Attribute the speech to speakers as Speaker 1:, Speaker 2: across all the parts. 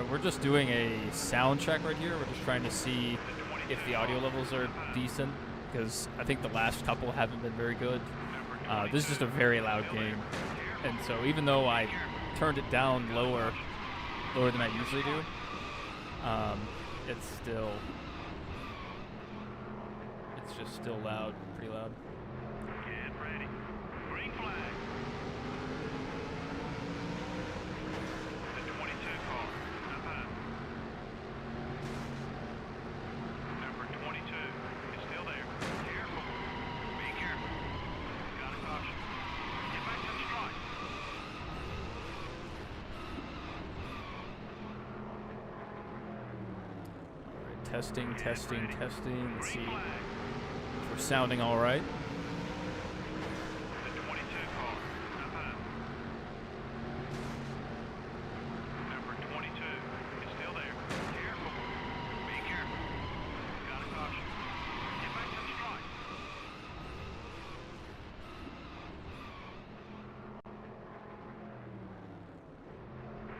Speaker 1: Alright, we're just doing a sound check right here. We're just trying to see if the audio levels are decent, because I think the last couple haven't been very good. This is just a very loud game, and so even though I turned it down lower than I usually do, it's just still loud, pretty loud.
Speaker 2: Get ready. Green flag. The 22 car. Number 22 is still there. Careful. Be careful. Got a caution. Get back to the strike.
Speaker 1: Alright, testing. Let's see if we're sounding alright.
Speaker 2: The 22 car. Number 22 is still there. Careful. Be careful. Got a caution. Get back to the strike.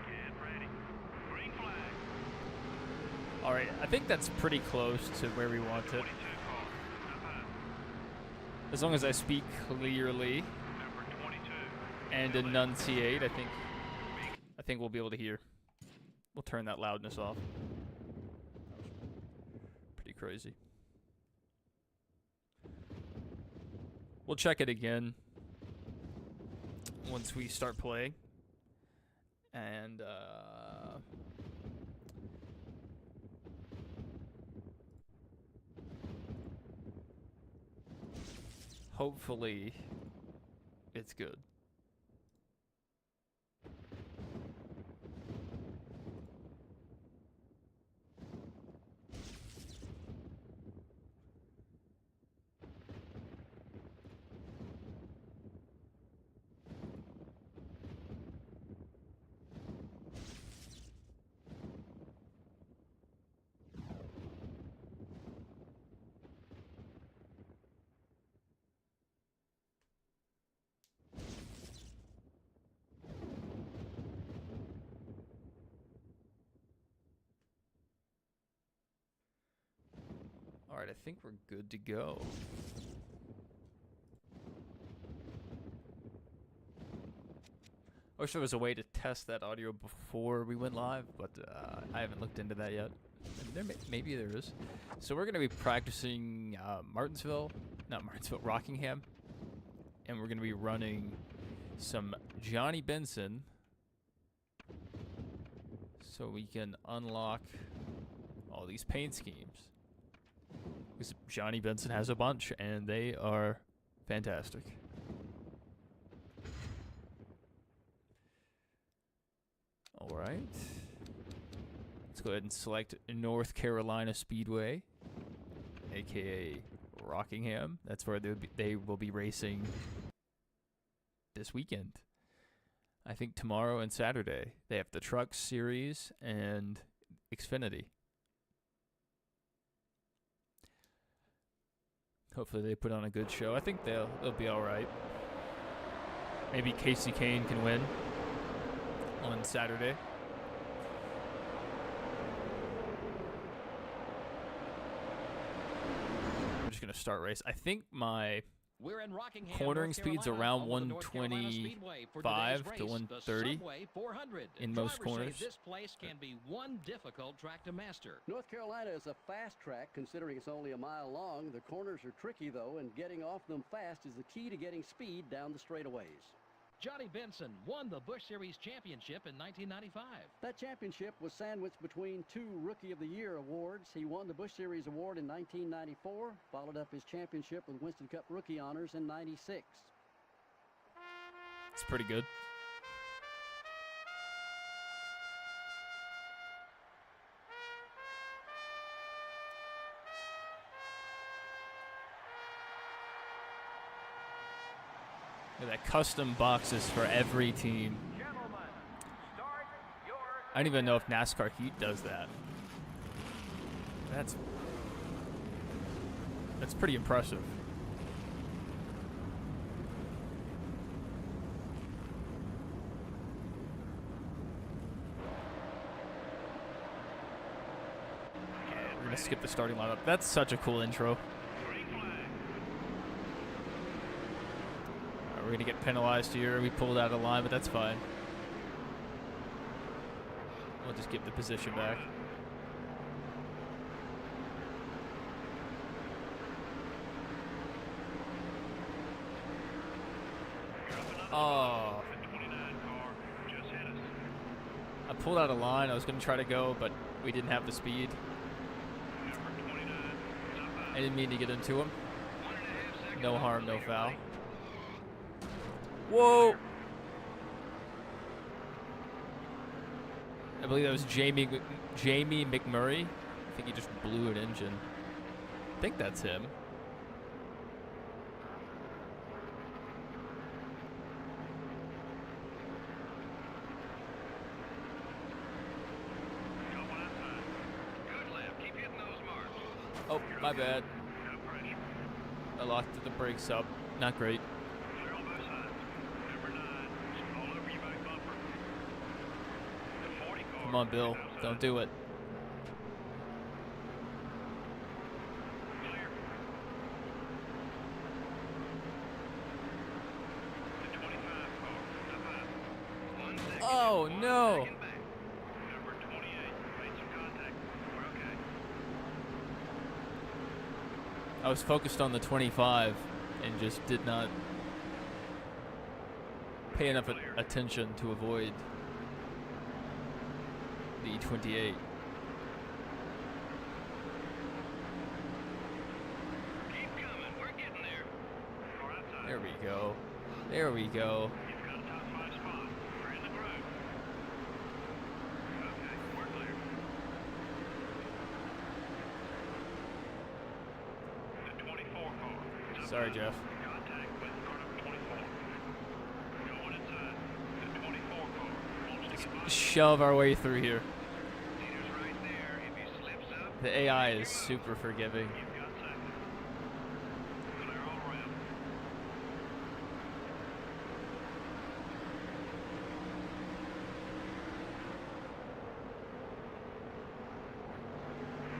Speaker 2: Get ready. Green flag.
Speaker 1: Alright, I think that's pretty close to where we want it.
Speaker 2: 22 car.
Speaker 1: As long as I speak clearly
Speaker 2: Number 22.
Speaker 1: and enunciate, I think we'll be able to hear. We'll turn that loudness off. Pretty crazy. We'll check it again once we start playing. And hopefully it's good. Alright, I think we're good to go. I wish there was a way to test that audio before we went live, but I haven't looked into that yet. Maybe there is. So we're going to be practicing Rockingham. And we're going to be running some Johnny Benson so we can unlock all these paint schemes. Because Johnny Benson has a bunch, and they are fantastic. Alright. Let's go ahead and select North Carolina Speedway, aka Rockingham. That's where they will be racing this weekend. I think tomorrow and Saturday. They have the Truck Series and Xfinity. Hopefully they put on a good show. I think they'll be alright. Maybe Casey Kane can win on Saturday. I'm just gonna start race. I think my cornering speed's around 125 to 130 in most corners.
Speaker 3: This place can be one difficult track to master.
Speaker 4: North Carolina is a fast track considering it's only a mile long. The corners are tricky though, and getting off them fast is the key to getting speed down the straightaways.
Speaker 3: Johnny Benson won the Busch Series championship in 1995.
Speaker 4: That championship was sandwiched between two Rookie of the Year awards. He won the Busch Series award in 1994, followed up his championship with Winston Cup rookie honors in 96.
Speaker 1: It's pretty good. That custom boxes for every team. I don't even know if NASCAR Heat does that. That's pretty impressive. gonna skip the starting lineup. That's such a cool intro.
Speaker 2: Green flag.
Speaker 1: We're gonna get penalized here. We pulled out of line, but that's fine. We'll just give the position back. Oh.
Speaker 2: The 29 car just hit us.
Speaker 1: I pulled out of line. I was gonna try to go, but we didn't have the speed.
Speaker 2: Number 29 is up high.
Speaker 1: I didn't mean to get into him.
Speaker 2: 1.5 seconds.
Speaker 1: No
Speaker 2: off
Speaker 1: harm,
Speaker 2: the
Speaker 1: no
Speaker 2: leader,
Speaker 1: foul.
Speaker 2: buddy.
Speaker 1: Whoa! I believe that was Jamie McMurray. I think he just blew an engine. I think that's him.
Speaker 2: Couple outside. Good lap. Keep hitting those marks.
Speaker 1: Oh, my bad.
Speaker 2: No pressure.
Speaker 1: I locked the brakes up. Not great.
Speaker 2: Clear on both sides. Number 9 is all over you back bumper. The 40 car
Speaker 1: Come on, Bill.
Speaker 2: is outside.
Speaker 1: Don't do it.
Speaker 2: Clear. The 25 car is up high. 1 second.
Speaker 1: Oh,
Speaker 2: 1
Speaker 1: no.
Speaker 2: second back. Number 28 made some contact. We're okay.
Speaker 1: I was focused on the 25 and just did not pay enough attention to avoid the 28.
Speaker 2: Keep coming. We're getting there. Car outside.
Speaker 1: There we go. There we go.
Speaker 2: You've got a top 5 spot. We're in the groove. Okay, we're clear. The 24 car. is up
Speaker 1: Sorry,
Speaker 2: high.
Speaker 1: Jeff.
Speaker 2: Contact with car number 24. Going inside. The 24 car wants to get by.
Speaker 1: Shove our way through here.
Speaker 2: Leader's right there. If he slips up,
Speaker 1: The AI is super forgiving.
Speaker 2: you've got second. Clear all around.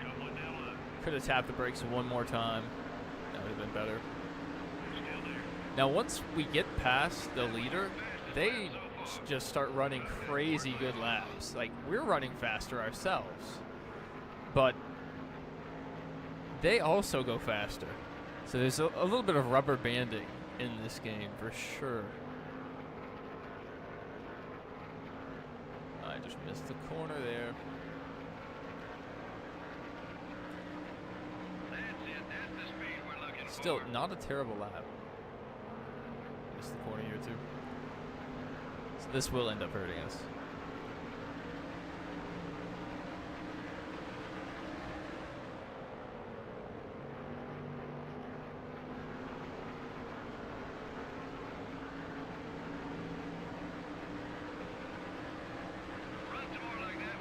Speaker 2: Coupling down low.
Speaker 1: Could have tapped the brakes one more time. That would have been better.
Speaker 2: Still there.
Speaker 1: Now, once we get past the leader, they just start running crazy good laps. Like, we're running faster ourselves. But they also go faster. So there's a little bit of rubber banding in this game for sure. I just missed the corner there.
Speaker 2: That's it. That's the speed we're looking
Speaker 1: Still,
Speaker 2: for.
Speaker 1: not a terrible lap. Missed the corner here too. So this will end up hurting us.
Speaker 2: Run some more like that.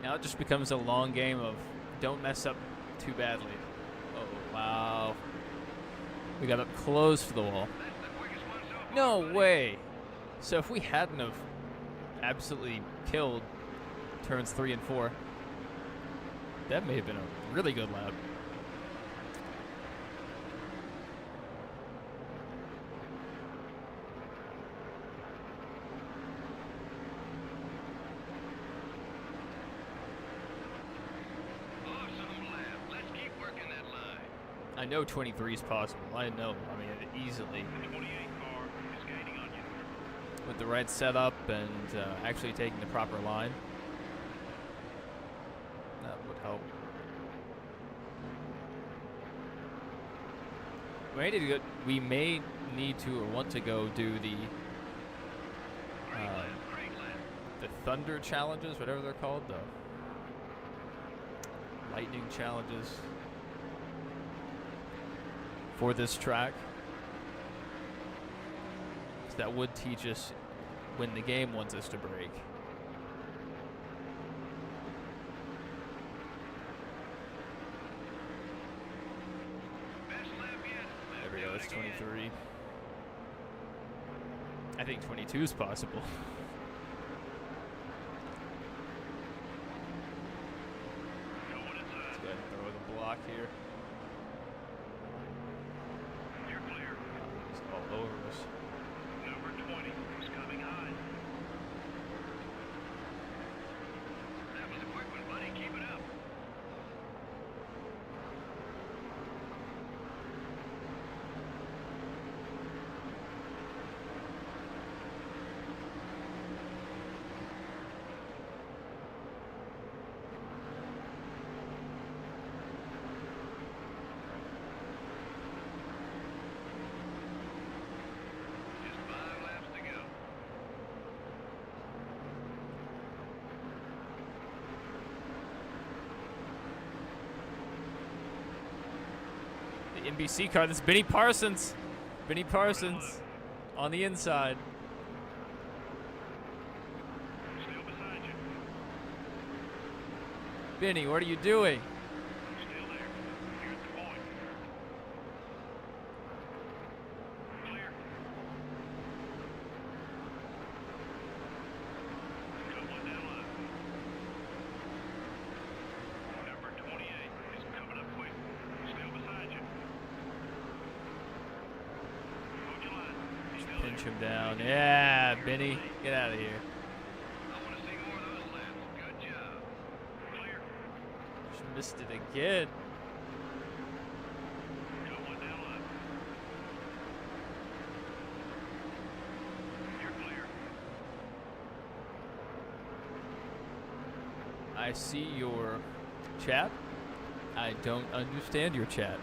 Speaker 1: Now it just becomes a long game of don't mess up too badly. Oh, wow. We got up close to the wall.
Speaker 2: That's the quickest one so far.
Speaker 1: No
Speaker 2: buddy.
Speaker 1: way. So if we hadn't have absolutely killed turns 3 and 4, that may have been a really good lap.
Speaker 2: Awesome lap. Let's keep working that line.
Speaker 1: I know 23 is possible. I know. I mean, easily.
Speaker 2: The 28 car is gaining on you.
Speaker 1: With the right setup and actually taking the proper line. That would help. We may need to or want to go do the
Speaker 2: Great lap. Great lap.
Speaker 1: the Thunder challenges, whatever they're called, the Lightning challenges for this track. 'Cause that would teach us when the game wants us to brake. That's 23. I think 22 is possible.
Speaker 2: Going
Speaker 1: Let's
Speaker 2: inside.
Speaker 1: go ahead and throw the block here.
Speaker 2: You're clear.
Speaker 1: It's all over us.
Speaker 2: Number 20 is coming high. That was a quick one, buddy. Keep it up. Just 5 laps to go.
Speaker 1: The NBC car. This is Benny Parsons. Benny Parsons on the inside.
Speaker 2: Still beside you.
Speaker 1: Benny, what are you doing?
Speaker 2: Still there. Here's the point. Clear. Got one down line. Number 28 is coming up quick. Still beside you. Hold your line. He's still
Speaker 1: Pinch
Speaker 2: there.
Speaker 1: him down. Yeah, Benny, get out of here.
Speaker 2: I want to see more of those laps. Good job. Clear.
Speaker 1: Just missed it again.
Speaker 2: Got one down line. You're clear.
Speaker 1: I see your chat. I don't understand your chat.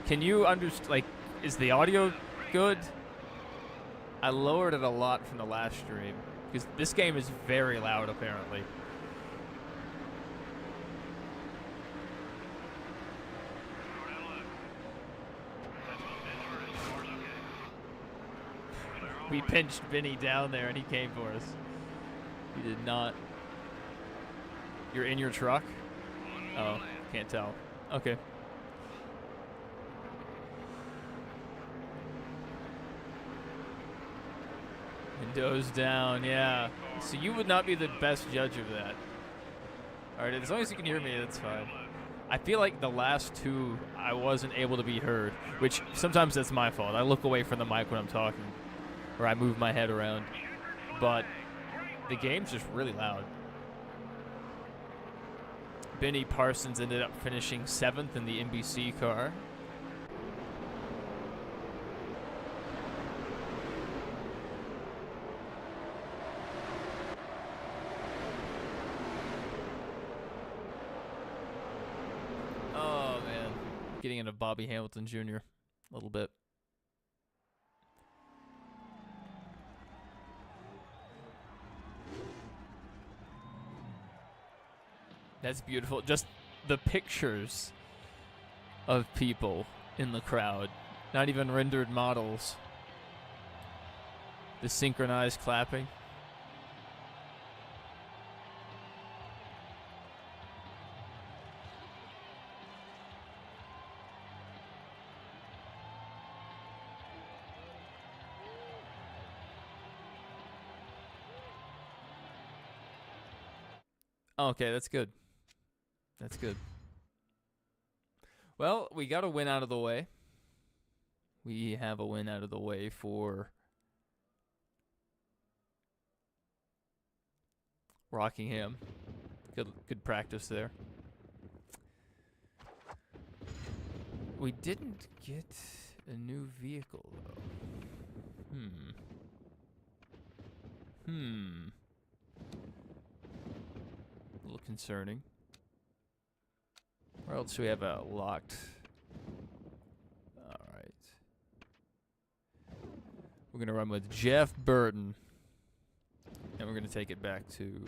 Speaker 1: Can you understand? Like, is the audio good? I lowered it a lot from the last stream because this game is very loud apparently.
Speaker 2: Car down line. That's not bad first. Car's okay. Clear all
Speaker 1: We
Speaker 2: right.
Speaker 1: pinched Benny down there and he came for us. He did not. You're in your truck?
Speaker 2: One more
Speaker 1: Oh,
Speaker 2: lap.
Speaker 1: can't tell. Okay. Windows down, yeah. So you would not be the best judge of that. Alright, as long as you can hear me, that's fine. I feel like the last two, I wasn't able to be heard, which sometimes that's my fault. I look away from the mic when I'm talking, or I move my head around. But the game's just really loud. Benny Parsons ended up finishing 7th in the NBC car. Oh, man. Getting into Bobby Hamilton Jr. a little bit. That's beautiful. Just the pictures of people in the crowd. Not even rendered models. The synchronized clapping. Okay, that's good. That's good. Well, we got a win out of the way. We have a win out of the way for Rockingham. Good practice there. We didn't get a new vehicle though. A little concerning. Or else we have a locked. Alright. We're going to run with Jeff Burton. And we're going to take it back to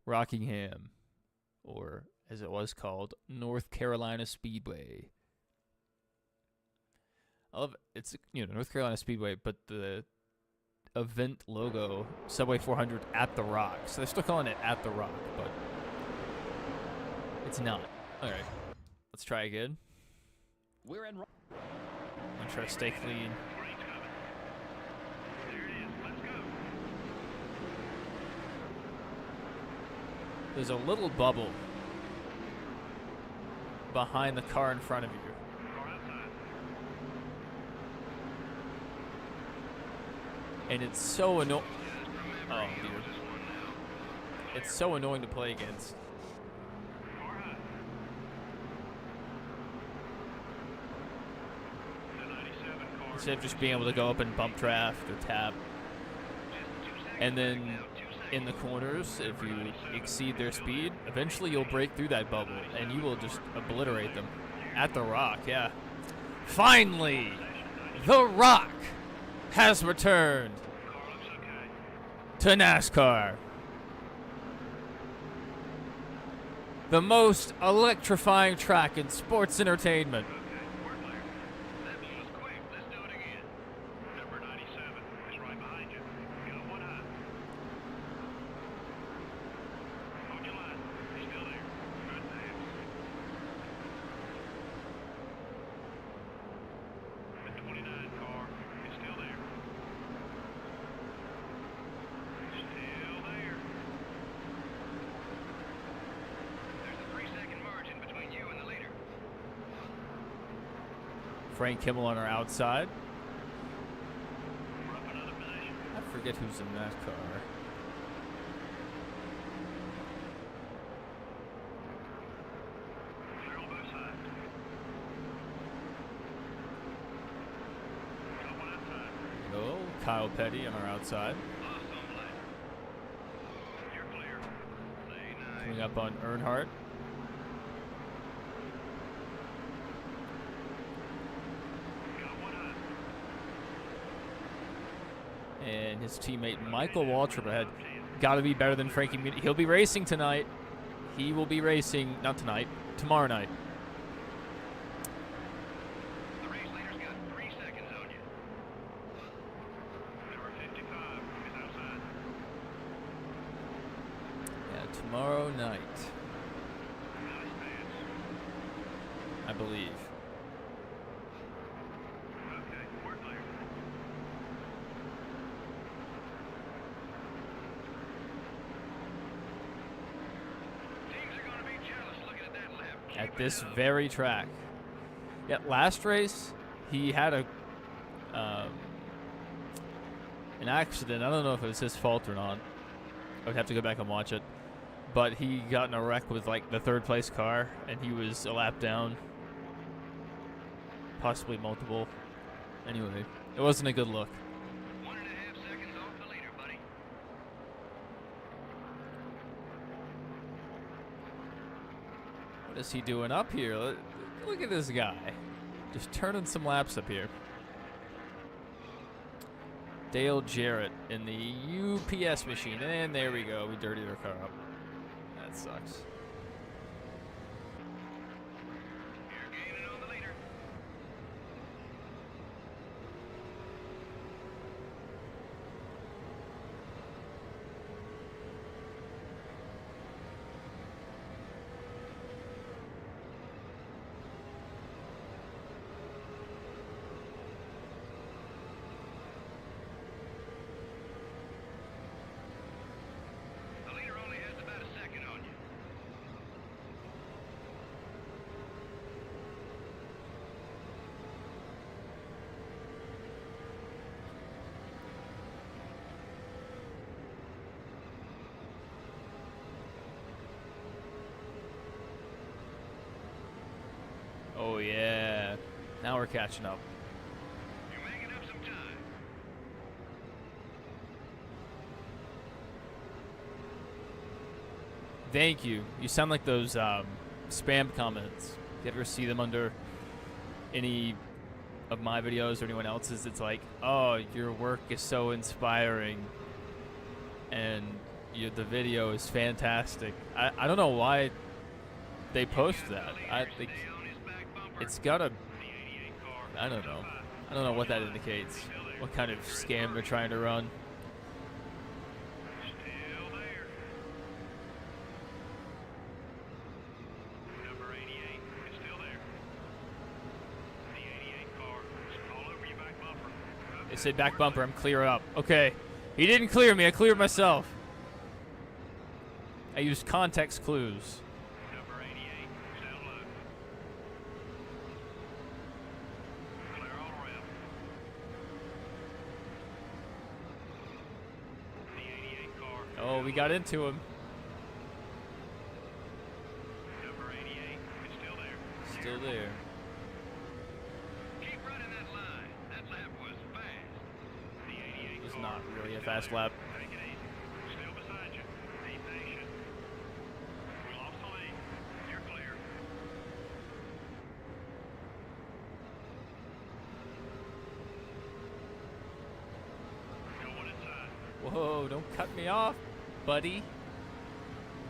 Speaker 1: Rockingham. Or, as it was called, North Carolina Speedway. I love it's North Carolina Speedway, but the event logo, Subway 400 at the Rock. So they're still calling it at the Rock, but it's not. All right, let's try again.
Speaker 3: We're in.
Speaker 1: And try to stay clean.
Speaker 2: Green's coming. There it is. Let's go.
Speaker 1: There's a little bubble behind the car in front of you.
Speaker 2: Car outside.
Speaker 1: And it's so annoying.
Speaker 2: Just remember,
Speaker 1: Oh,
Speaker 2: he
Speaker 1: dude.
Speaker 2: owns us one now.
Speaker 1: It's so annoying to play against.
Speaker 2: Car high. The 97 car.
Speaker 1: Instead of just being able to go up and bump draft or tap.
Speaker 2: Just 2 seconds
Speaker 1: And
Speaker 2: back
Speaker 1: then
Speaker 2: now, 2
Speaker 1: in the
Speaker 2: seconds.
Speaker 1: corners, if you exceed their speed, eventually you'll break through that bubble and you will just obliterate them. At the Rock, yeah. Finally, the Rock has returned
Speaker 2: Car looks okay.
Speaker 1: to NASCAR. The most electrifying track in sports entertainment.
Speaker 2: Okay, we're clear. That one was quick. Let's do it again. Number 97 is right behind you. Got one high. Hold your line. He's still there. Good pass. The 29 car is still there. Still there. There's a 3-second margin between you and the leader.
Speaker 1: Frank Kimmel on our outside.
Speaker 2: We're up another position.
Speaker 1: I forget who's in that car.
Speaker 2: Clear on both sides. Got one outside.
Speaker 1: Oh, Kyle Petty on our outside.
Speaker 2: Awesome, lad. You're clear. Say nice.
Speaker 1: Coming up on Earnhardt.
Speaker 2: Got one high.
Speaker 1: And his teammate Michael Waltrip ahead. Got to be better than Frankie Muniz. He'll be racing tonight. He will be racing, not tonight, tomorrow night.
Speaker 2: The race leader's got 3 seconds on you. Number 55 is outside.
Speaker 1: Yeah, tomorrow night,
Speaker 2: Nice pass.
Speaker 1: I believe.
Speaker 2: Okay, we're clear. Teams are going to be jealous looking at that lap.
Speaker 1: At
Speaker 2: Keep it
Speaker 1: this
Speaker 2: up.
Speaker 1: very track. Yeah, last race, he had an accident. I don't know if it was his fault or not. I would have to go back and watch it. But he got in a wreck with like the third place car, and he was a lap down. Possibly multiple. Anyway, it wasn't a good look.
Speaker 2: 1.5 seconds off the leader, buddy.
Speaker 1: What is he doing up here? Look at this guy. Just turning some laps up here. Dale Jarrett in the UPS machine. And there we go. We dirtied our car up. That sucks.
Speaker 2: You're gaining on the leader. The leader only has about a second on you.
Speaker 1: Oh, yeah. Now we're catching up.
Speaker 2: You're making up some time.
Speaker 1: Thank you. You sound like those spam comments. You ever see them under any of my videos or anyone else's? It's like, oh, your work is so inspiring. And the video is fantastic. I don't know why they post that. I think
Speaker 2: Stay on his back bumper.
Speaker 1: it's gotta,
Speaker 2: The 88 car.
Speaker 1: I don't know. I don't know what that indicates. What kind of scam they're trying to run.
Speaker 2: Still there. Number 88 is still there. The 88
Speaker 1: They say back bumper. I'm clear up. Okay. He didn't clear me. I cleared myself. I used context clues.
Speaker 2: Number 88, down low. Clear all around. The 88 car.
Speaker 1: Oh, we got into him.
Speaker 2: Number 88, it's still there.
Speaker 1: Still there.
Speaker 2: Keep running that line. That lap was fast. The 88
Speaker 1: It was
Speaker 2: car.
Speaker 1: not really a
Speaker 2: still
Speaker 1: fast
Speaker 2: there.
Speaker 1: lap.
Speaker 2: Take it easy. Still beside you. Be patient. We lost the lead. You're clear. No one inside.
Speaker 1: Whoa, don't cut me off, buddy.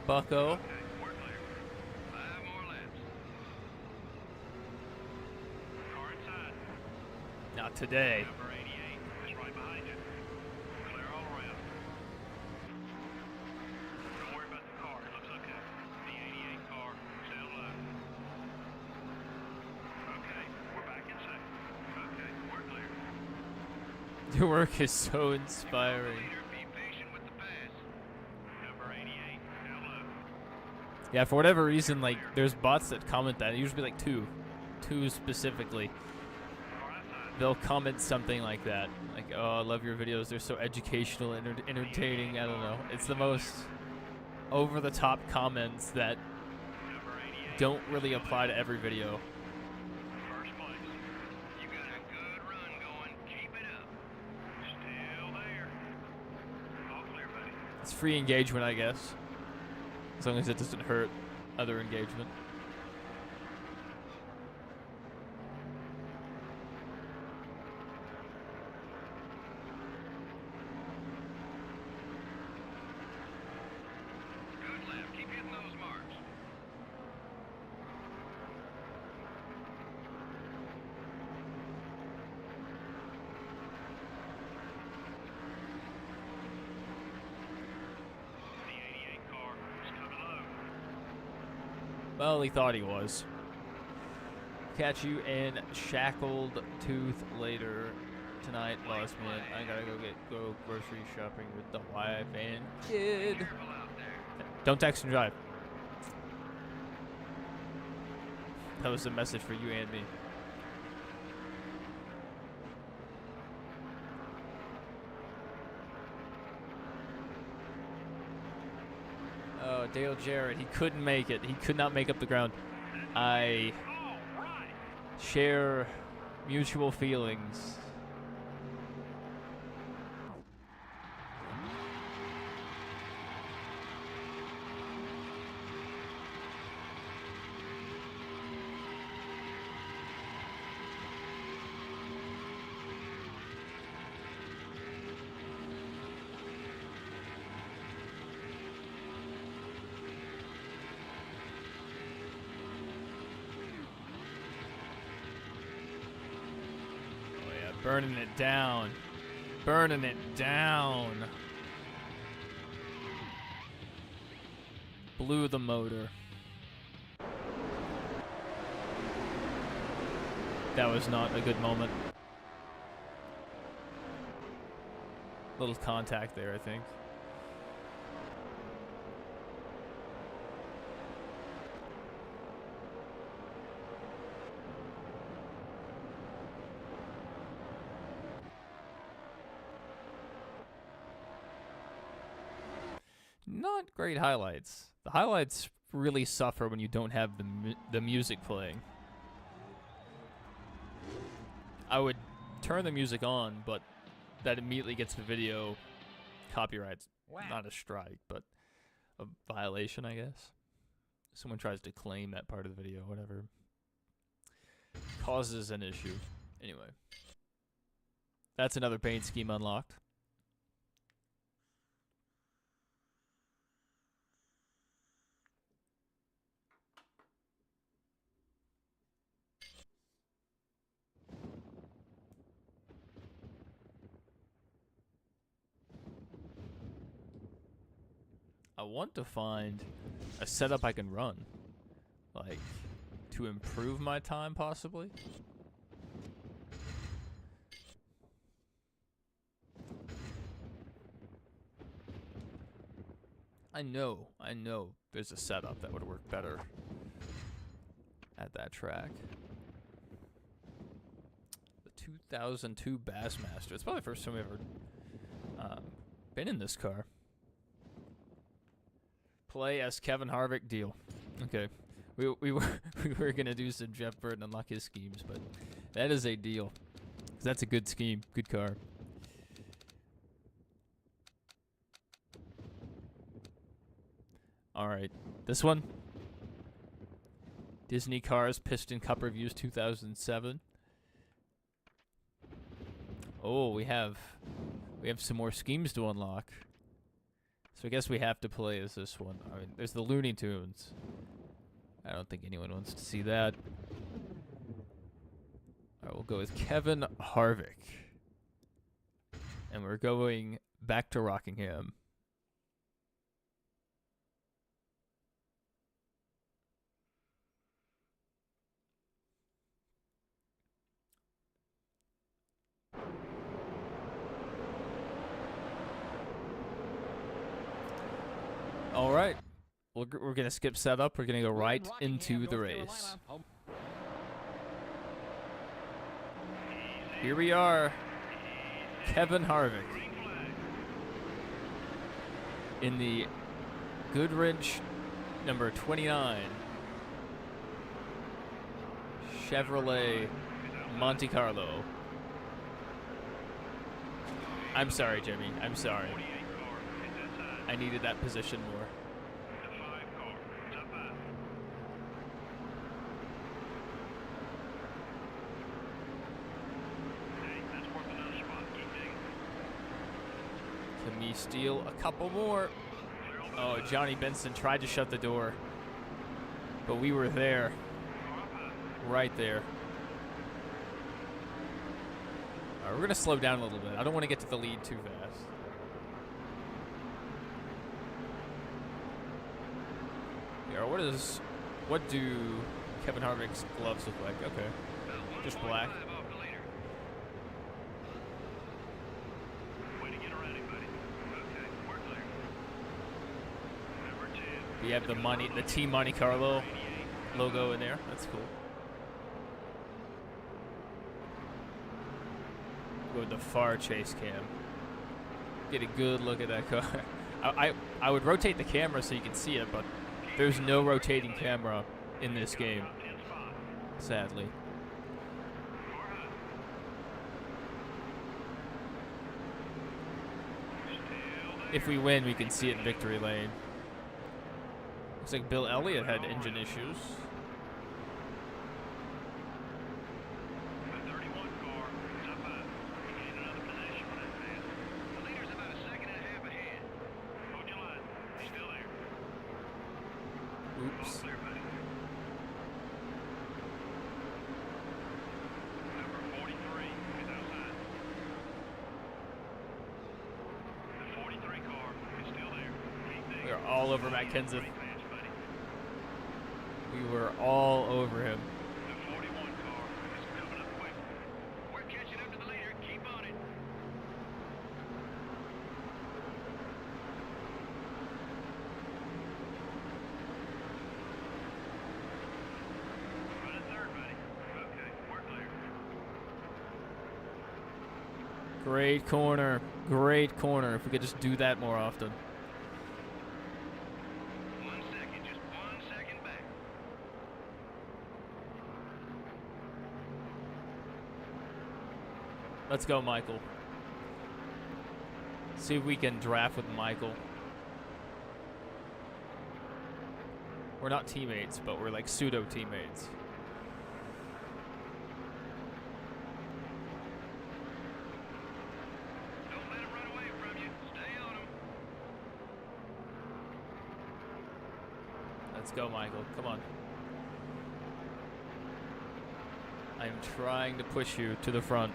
Speaker 1: Bucko.
Speaker 2: Okay, we're clear. 5 more laps. Car inside.
Speaker 1: Not today.
Speaker 2: Number 88 is right behind you. Clear all around. Don't worry about the car. It looks okay. The 88 car is down low. Okay, we're back in second. Okay, we're clear.
Speaker 1: Your work is so inspiring.
Speaker 2: Leader, be patient with the pass. Number 88 down low.
Speaker 1: Yeah, for whatever reason, like, there's bots that comment that. Usually, like, two specifically.
Speaker 2: Car outside.
Speaker 1: They'll comment something like that. Like, oh, I love your videos. They're so educational and entertaining. I don't know. It's the most over-the-top comments that
Speaker 2: Number 88.
Speaker 1: don't really apply to every video.
Speaker 2: First place. You got a good run going. Keep it up. Still there. All clear, buddy.
Speaker 1: It's free engagement, I guess. As long as it doesn't hurt other engagement.
Speaker 2: Good lap. Keep hitting those marks. The 88 car is coming low.
Speaker 1: Well, he thought he was. Catch you in Shackled Tooth later tonight, last minute. I gotta go grocery shopping with the wife and kid.
Speaker 2: Careful out there.
Speaker 1: Don't text and drive. That was a message for you and me. Oh, Dale Jarrett, he couldn't make it. He could not make up the ground. I
Speaker 2: All right.
Speaker 1: share mutual feelings. Oh yeah, burning it down. Burning it down. Blew the motor. That was not a good moment. Little contact there, I think. Not great highlights. The highlights really suffer when you don't have the music playing. I would turn the music on, but that immediately gets the video copyrights. Not a strike, but a violation, I guess. Someone tries to claim that part of the video, whatever. Causes an issue. Anyway. That's another paint scheme unlocked. I want to find a setup I can run, like, to improve my time, possibly. I know there's a setup that would work better at that track. The 2002 Bassmaster. It's probably the first time we've ever been in this car. Play as Kevin Harvick. Deal. Okay. We were gonna do some Jeff Burton unlock his schemes, but that is a deal. 'Cause that's a good scheme. Good car. Alright. This one. Disney Cars Piston Cup Reviews 2007. Oh, we have some more schemes to unlock. So I guess we have to play as this one. I mean, there's the Looney Tunes. I don't think anyone wants to see that. Alright, we'll go with Kevin Harvick. And we're going back to Rockingham. All right, we're gonna skip setup. We're gonna go right into the race. Here we are, Kevin Harvick in the Goodrich number 29 Chevrolet Monte Carlo. I'm sorry, Jimmy. I'm sorry. I needed that position more. Can we steal a couple more? Oh, Johnny Benson tried to shut the door, but we were there, right there. All right, we're gonna slow down a little bit. I don't want to get to the lead too fast. What do Kevin Harvick's gloves look like? Okay, just black. We have the Team Monte Carlo logo in there. That's cool. Go with the far chase cam. Get a good look at that car. I would rotate the camera so you can see it, but there's no rotating camera in this game, sadly. If we win, we can see it in victory lane. Looks like Bill Elliott had engine issues. Oops. We are all over Matt Kenseth. We were all over him.
Speaker 2: The 41 car is coming up quick. We're catching up to the leader. Keep on it. Running third, buddy. Okay, we're clear.
Speaker 1: Great corner. Great corner. If we could just do that more often.
Speaker 2: 1 second, just 1 second back.
Speaker 1: Let's go, Michael. See if we can draft with Michael. We're not teammates, but we're like pseudo teammates.
Speaker 2: Don't let him run away from you. Stay on him.
Speaker 1: Let's go, Michael. Come on. I'm trying to push you to the front.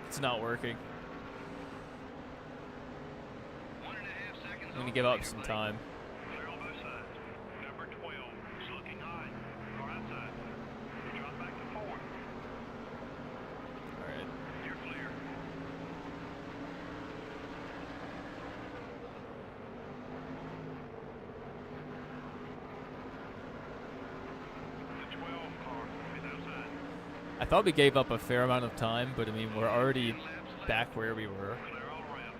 Speaker 1: It's not working.
Speaker 2: 1.5 seconds.
Speaker 1: I'm gonna give up some time.
Speaker 2: Clear on both sides. Number 12 is looking high. Car outside. You drop back to 4.
Speaker 1: I thought we gave up a fair amount of time, but I mean, we're already back where we were.
Speaker 2: Clear all around.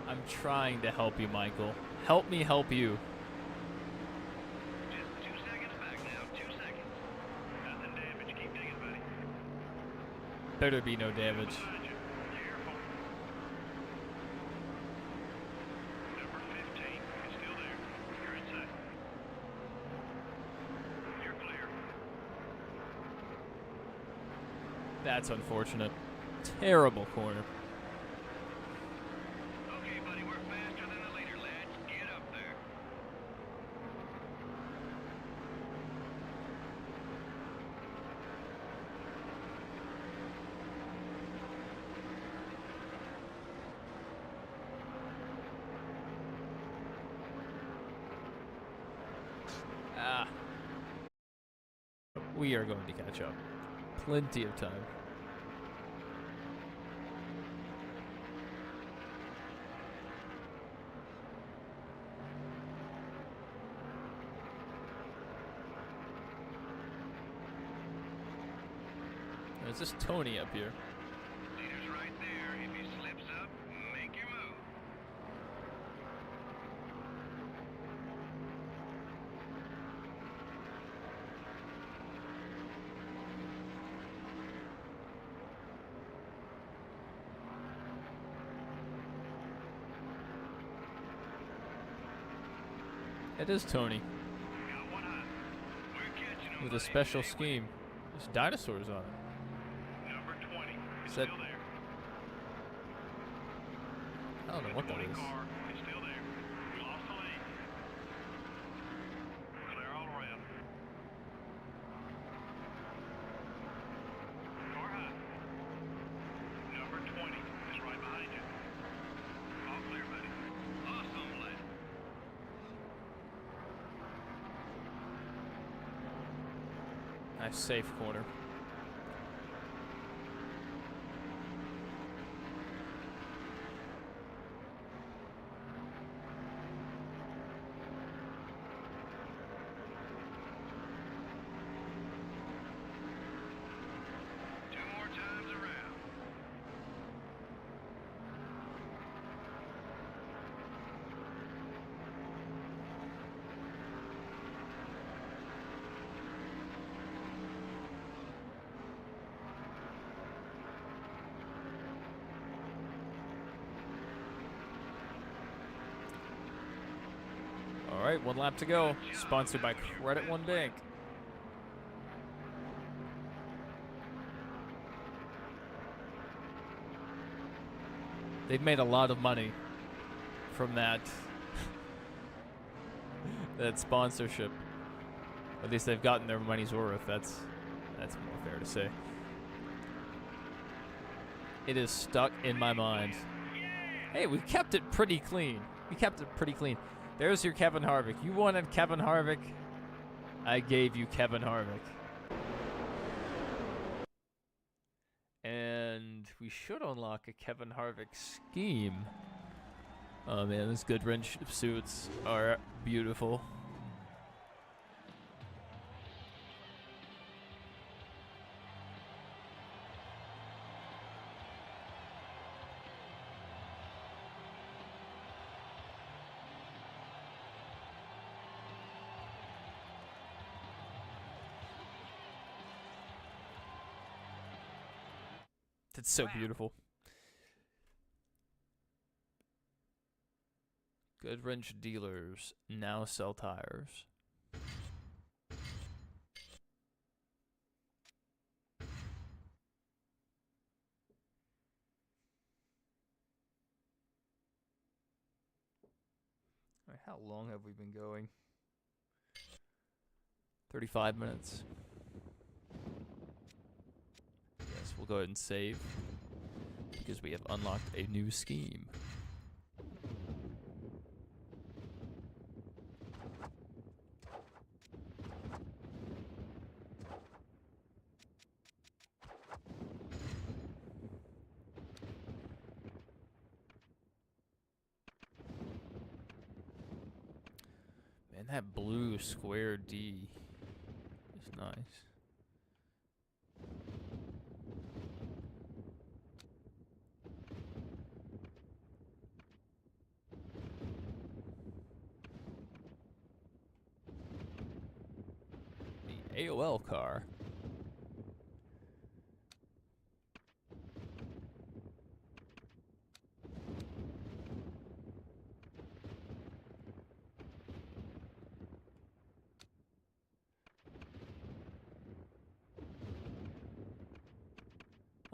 Speaker 1: I'm trying to help you, Michael. Help me help you.
Speaker 2: Just 2 seconds back now. 2 seconds. Nothing damaged. Keep digging, buddy.
Speaker 1: Better be no damage.
Speaker 2: Behind you. Careful. Number 15 is still there. You're inside. You're clear.
Speaker 1: That's unfortunate. Terrible corner.
Speaker 2: Okay, buddy, we're faster than the leader, lads. Get up there.
Speaker 1: Ah. We are going to catch up. Plenty of time. There's this Tony up here.
Speaker 2: Leader's right there. If he slips up, make your move.
Speaker 1: It is Tony
Speaker 2: Got one eye. We're catching him,
Speaker 1: with a
Speaker 2: buddy.
Speaker 1: special
Speaker 2: Stay with
Speaker 1: scheme. There's dinosaurs on it.
Speaker 2: him. Number 20 is
Speaker 1: Is that-
Speaker 2: still there.
Speaker 1: I don't know what that
Speaker 2: 20
Speaker 1: is.
Speaker 2: car is still there. We lost the lead. Clear all around. Car high. Number 20 is right behind you. All clear, buddy. Awesome, lad.
Speaker 1: Nice safe corner.
Speaker 2: Two more times around.
Speaker 1: All right, 1 lap to go. Sponsored by Credit One Bank. They've made a lot of money from that that sponsorship. At least they've gotten their money's worth. That's more fair to say. It is stuck in my mind. Hey, we kept it pretty clean. We kept it pretty clean. There's your Kevin Harvick. You wanted Kevin Harvick. I gave you Kevin Harvick. And we should unlock a Kevin Harvick scheme. Oh man, those good wrench suits are beautiful. That's so beautiful. Good wrench dealers now sell tires. All right, how long have we been going? 35 minutes. Yes, we'll go ahead and save because we have unlocked a new scheme. And that blue square D is nice. The AOL car.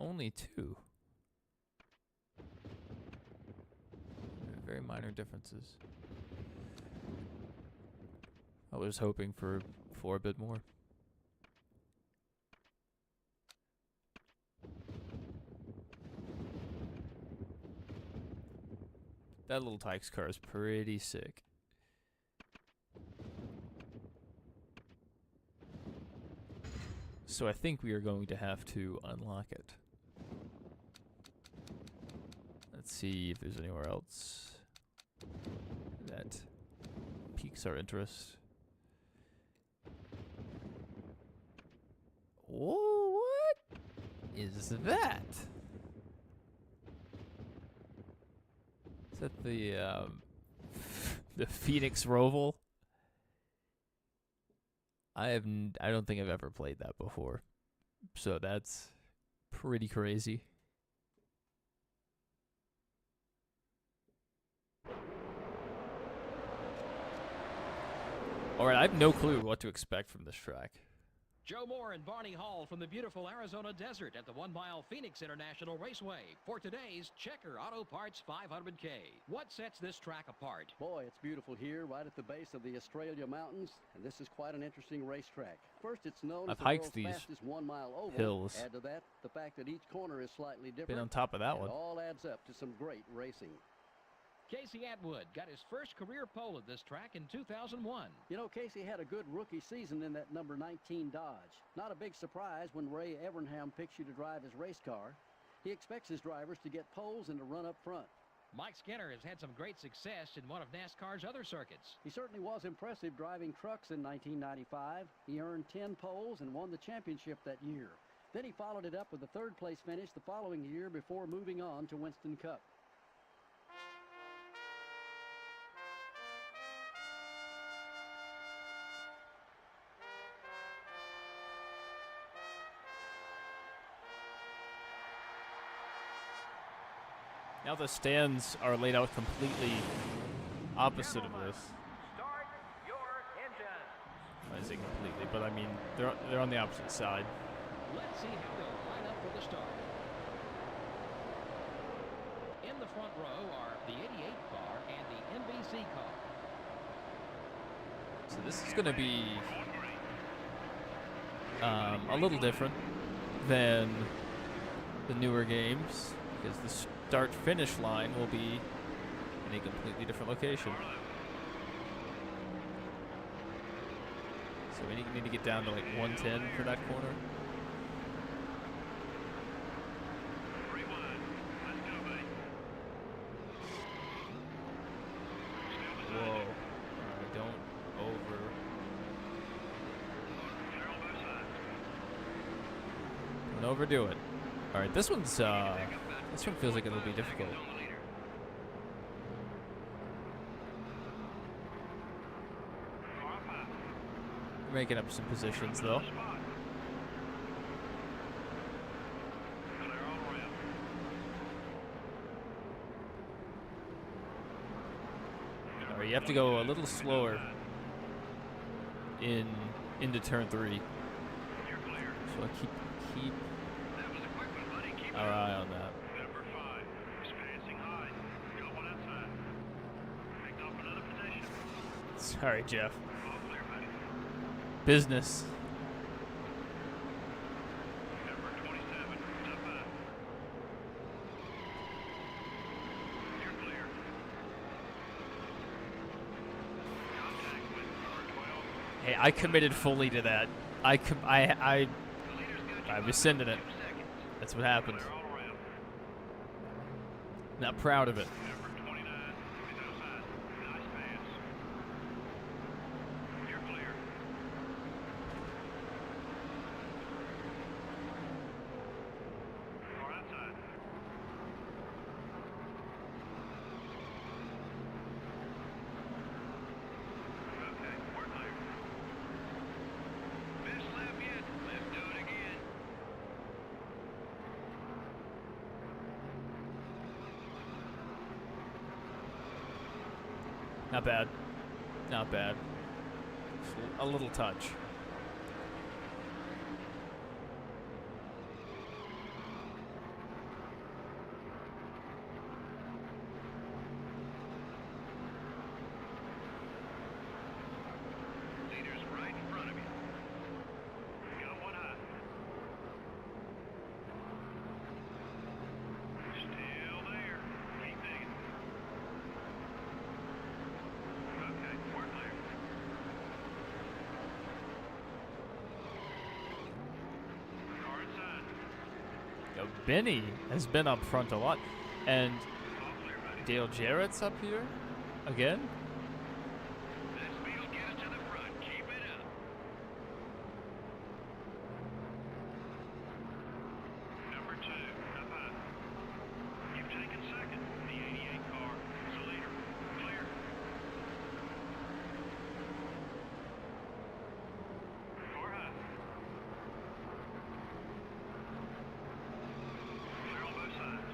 Speaker 1: Only two. Very minor differences. I was hoping for a bit more. That little Tykes car is pretty sick. So I think we are going to have to unlock it. Let's see if there's anywhere else that piques our interest. Whoa, what is that? Is that the Phoenix Roval? I don't think I've ever played that before, so that's pretty crazy. All right, I have no clue what to expect from this track.
Speaker 3: Joe Moore and Barney Hall from the beautiful Arizona desert at the 1 Mile Phoenix International Raceway for today's Checker Auto Parts 500K. What sets this track apart?
Speaker 4: Boy, it's beautiful here, right at the base of the Australia Mountains, and this is quite an interesting racetrack. First, it's known as the
Speaker 1: hiked
Speaker 4: world's
Speaker 1: these
Speaker 4: fastest 1 mile oval.
Speaker 1: hills.
Speaker 4: Add to that the fact that each corner is slightly different.
Speaker 1: Been on top of that
Speaker 4: It
Speaker 1: one.
Speaker 4: all adds up to some great racing.
Speaker 3: Casey Atwood got his first career pole at this track in 2001.
Speaker 4: You know, Casey had a good rookie season in that number 19 Dodge. Not a big surprise when Ray Evernham picks you to drive his race car. He expects his drivers to get poles and to run up front.
Speaker 3: Mike Skinner has had some great success in one of NASCAR's other circuits.
Speaker 4: He certainly was impressive driving trucks in 1995. He earned 10 poles and won the championship that year. Then he followed it up with a third-place finish the following year before moving on to Winston Cup.
Speaker 1: Now the stands are laid out completely opposite of this.
Speaker 2: Start your engine.
Speaker 1: I say completely, but I mean they're on the opposite side.
Speaker 3: Let's see how they'll line up for the start. In the front row are the 88 car and the NBC car.
Speaker 1: So this is going to be a little different than the newer games because the start-finish line will be in a completely different location. So we need to get down to like 110 for that corner. Whoa. Alright, don't overdo it. Alright, this one feels like it'll be difficult. We're making up some positions though. Alright, you have to go a little slower into turn 3. So I keep our eye on that.
Speaker 2: Number 5, experiencing high. Go one outside. Picked up another position.
Speaker 1: Sorry, Jeff.
Speaker 2: All clear, buddy.
Speaker 1: Business.
Speaker 2: Number 27, step back. You're clear. Contact with number 12.
Speaker 1: Hey, I committed fully to that. I rescinded it. That's what happened.
Speaker 2: Clear all around.
Speaker 1: Not proud of it.
Speaker 2: Number 29 is outside. Nice pass.
Speaker 1: Not bad. Not bad. Just a little touch.
Speaker 2: Leader's right in front of you. Got one high. Still there. Keep digging. Okay, we're clear. Car inside.
Speaker 1: Yo, Benny has been up front a lot. And
Speaker 2: All clear, buddy.
Speaker 1: Dale Jarrett's up here again.
Speaker 2: That speed will get us to the front. Keep it up. Number 2, up high. You've taken second. The 88 car is the leader. Clear. Car high. Clear on both sides.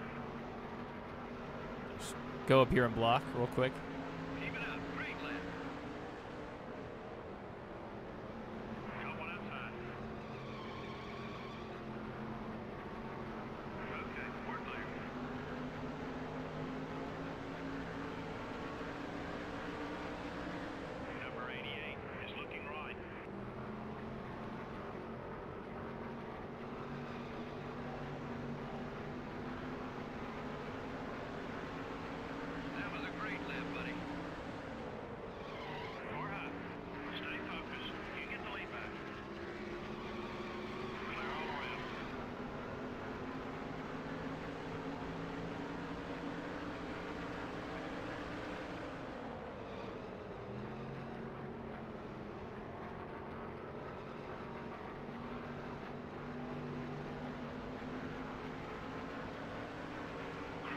Speaker 1: Just go up here and block real quick.
Speaker 2: Keep it up. Great lap. Got one outside. Okay, we're clear. Number 88 is looking right. That was a great lap, buddy. Car high. Stay focused. You get the lead back. Clear all around.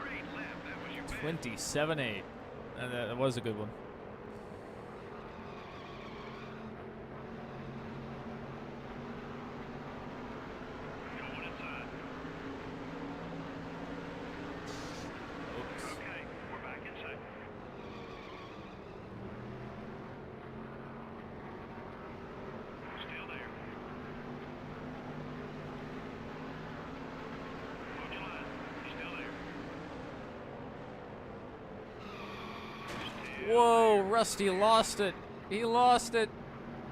Speaker 2: Great lap. That was your best.
Speaker 1: 27-8. That was a good one.
Speaker 2: Got one inside.
Speaker 1: Oops.
Speaker 2: Okay, we're back in second. Still there. Hold your line. Still there. Still
Speaker 1: Whoa, Rusty lost it. He lost it.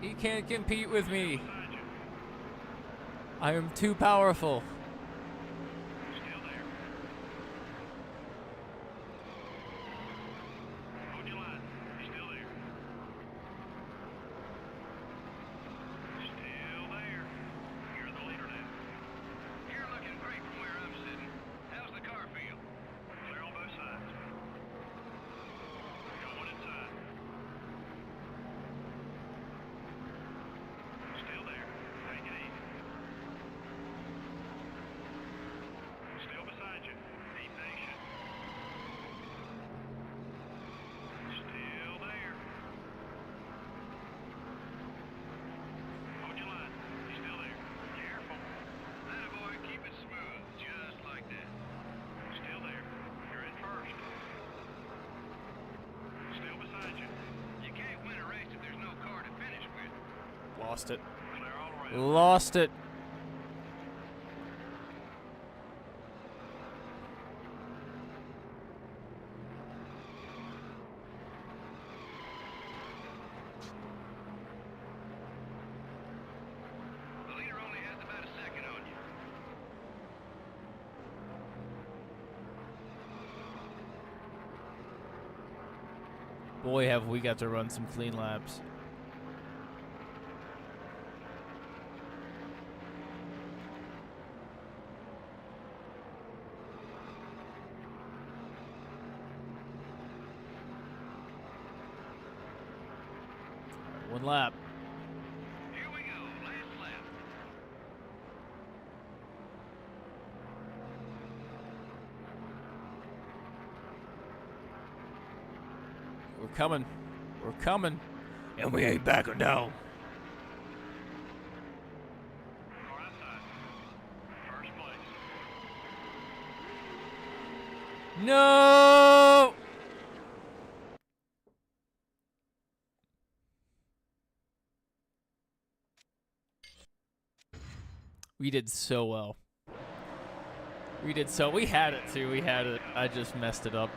Speaker 1: He can't compete with me.
Speaker 2: beside you.
Speaker 1: I am too powerful.
Speaker 2: Still there. Hold your line. Still there. Still there. You're the leader now. You're looking great from where I'm sitting. How's the car feel? Clear on both sides. Got one inside. Still there. Take it easy. Still beside you. Be patient. Still there. Hold your line. Still there. Careful. That boy, keep it smooth, just like that. Still there. You're in first. Still beside you. You can't win a race if there's no car to finish with.
Speaker 1: Lost it.
Speaker 2: Clear all around.
Speaker 1: Lost it.
Speaker 2: The leader only has about a second on you.
Speaker 1: Boy, have we got to run some clean laps. One lap.
Speaker 2: Here we go. Last lap.
Speaker 1: We're coming. We're coming. And we ain't backing down.
Speaker 2: Car outside. First place.
Speaker 1: No! We did so well. We did so. We had it too. We had it. I just messed it up.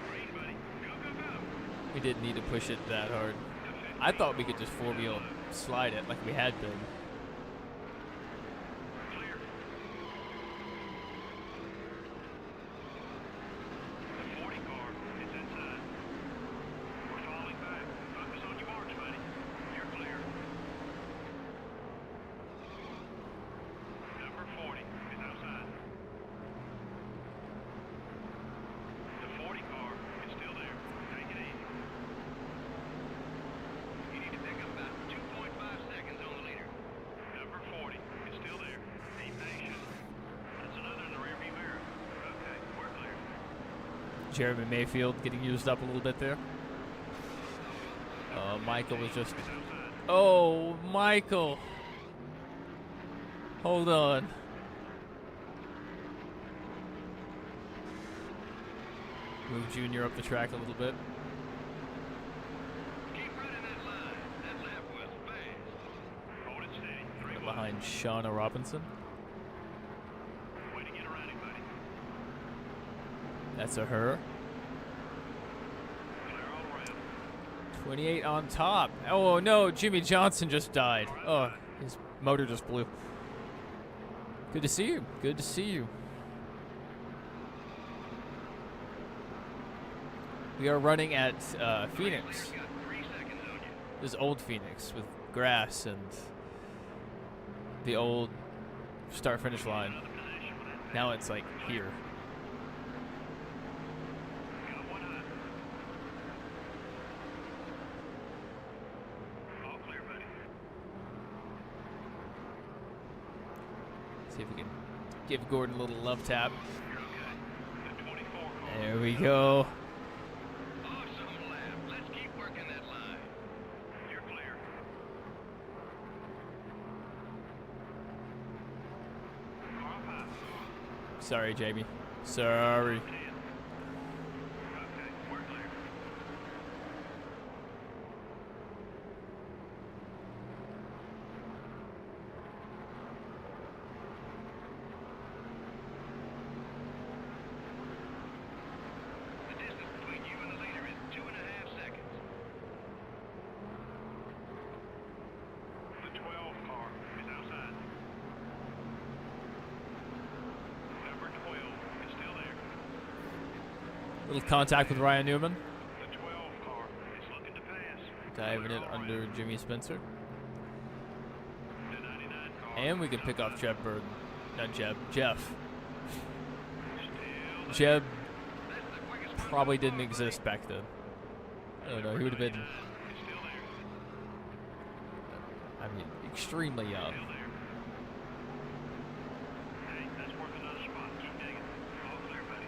Speaker 2: Green, buddy. Go, go, go.
Speaker 1: We didn't need to push it that hard. I thought we could just four-wheel slide it like we had been.
Speaker 2: Clear. The 40 car is inside. We're falling back. Focus on your marks, buddy. You're clear. Number 40 is outside. The 40 car is still there. Take it easy. You need to pick up about 2.5 seconds on the leader. Number 40 is still there. Be patient. That's another in the rearview mirror. Okay, we're clear.
Speaker 1: Jeremy Mayfield getting used up a little bit there. Michael was just...
Speaker 2: It's outside.
Speaker 1: Oh, Michael. Hold on. Move Junior up the track a little bit.
Speaker 2: Keep running that line. That lap was fast. Hold it steady. 3 wide.
Speaker 1: Behind Shauna Robinson.
Speaker 2: Way to get around him, buddy.
Speaker 1: That's a her.
Speaker 2: Clear all around.
Speaker 1: 28 on top. Oh no, Jimmy Johnson just died. Oh, his motor just blew. Good to see you. Good to see you. We are running at Phoenix.
Speaker 2: You got 3 seconds on you.
Speaker 1: This is old Phoenix with grass and the old start-finish line.
Speaker 2: Another position with that.
Speaker 1: Now it's like here.
Speaker 2: Got one eye. All clear, buddy.
Speaker 1: See if we can give Gordon a little love tap.
Speaker 2: You're okay. The 24 car.
Speaker 1: There we go.
Speaker 2: Awesome lap. Let's keep working that line. You're clear. Car up high.
Speaker 1: Sorry, Jamie. Sorry.
Speaker 2: 10. Okay, we're clear. The distance between you and the leader is 2.5 seconds. The 12 car is outside. Number 12 is still there.
Speaker 1: Little contact with Ryan Newman.
Speaker 2: The 12 car is looking to pass.
Speaker 1: Diving
Speaker 2: Clear
Speaker 1: it
Speaker 2: all
Speaker 1: under
Speaker 2: around.
Speaker 1: Jimmy Spencer.
Speaker 2: The 99 car
Speaker 1: And we
Speaker 2: is
Speaker 1: can pick off
Speaker 2: outside.
Speaker 1: Jeb Burden. Not Jeb. Jeff.
Speaker 2: Still
Speaker 1: Jeb
Speaker 2: That's the quickest one
Speaker 1: probably
Speaker 2: so
Speaker 1: didn't
Speaker 2: far,
Speaker 1: exist back then. I don't know.
Speaker 2: buddy.
Speaker 1: He would have been,
Speaker 2: 99 is still there.
Speaker 1: I mean, extremely young.
Speaker 2: Still there. Hey, that's worth another spot. Keep digging. All clear, buddy.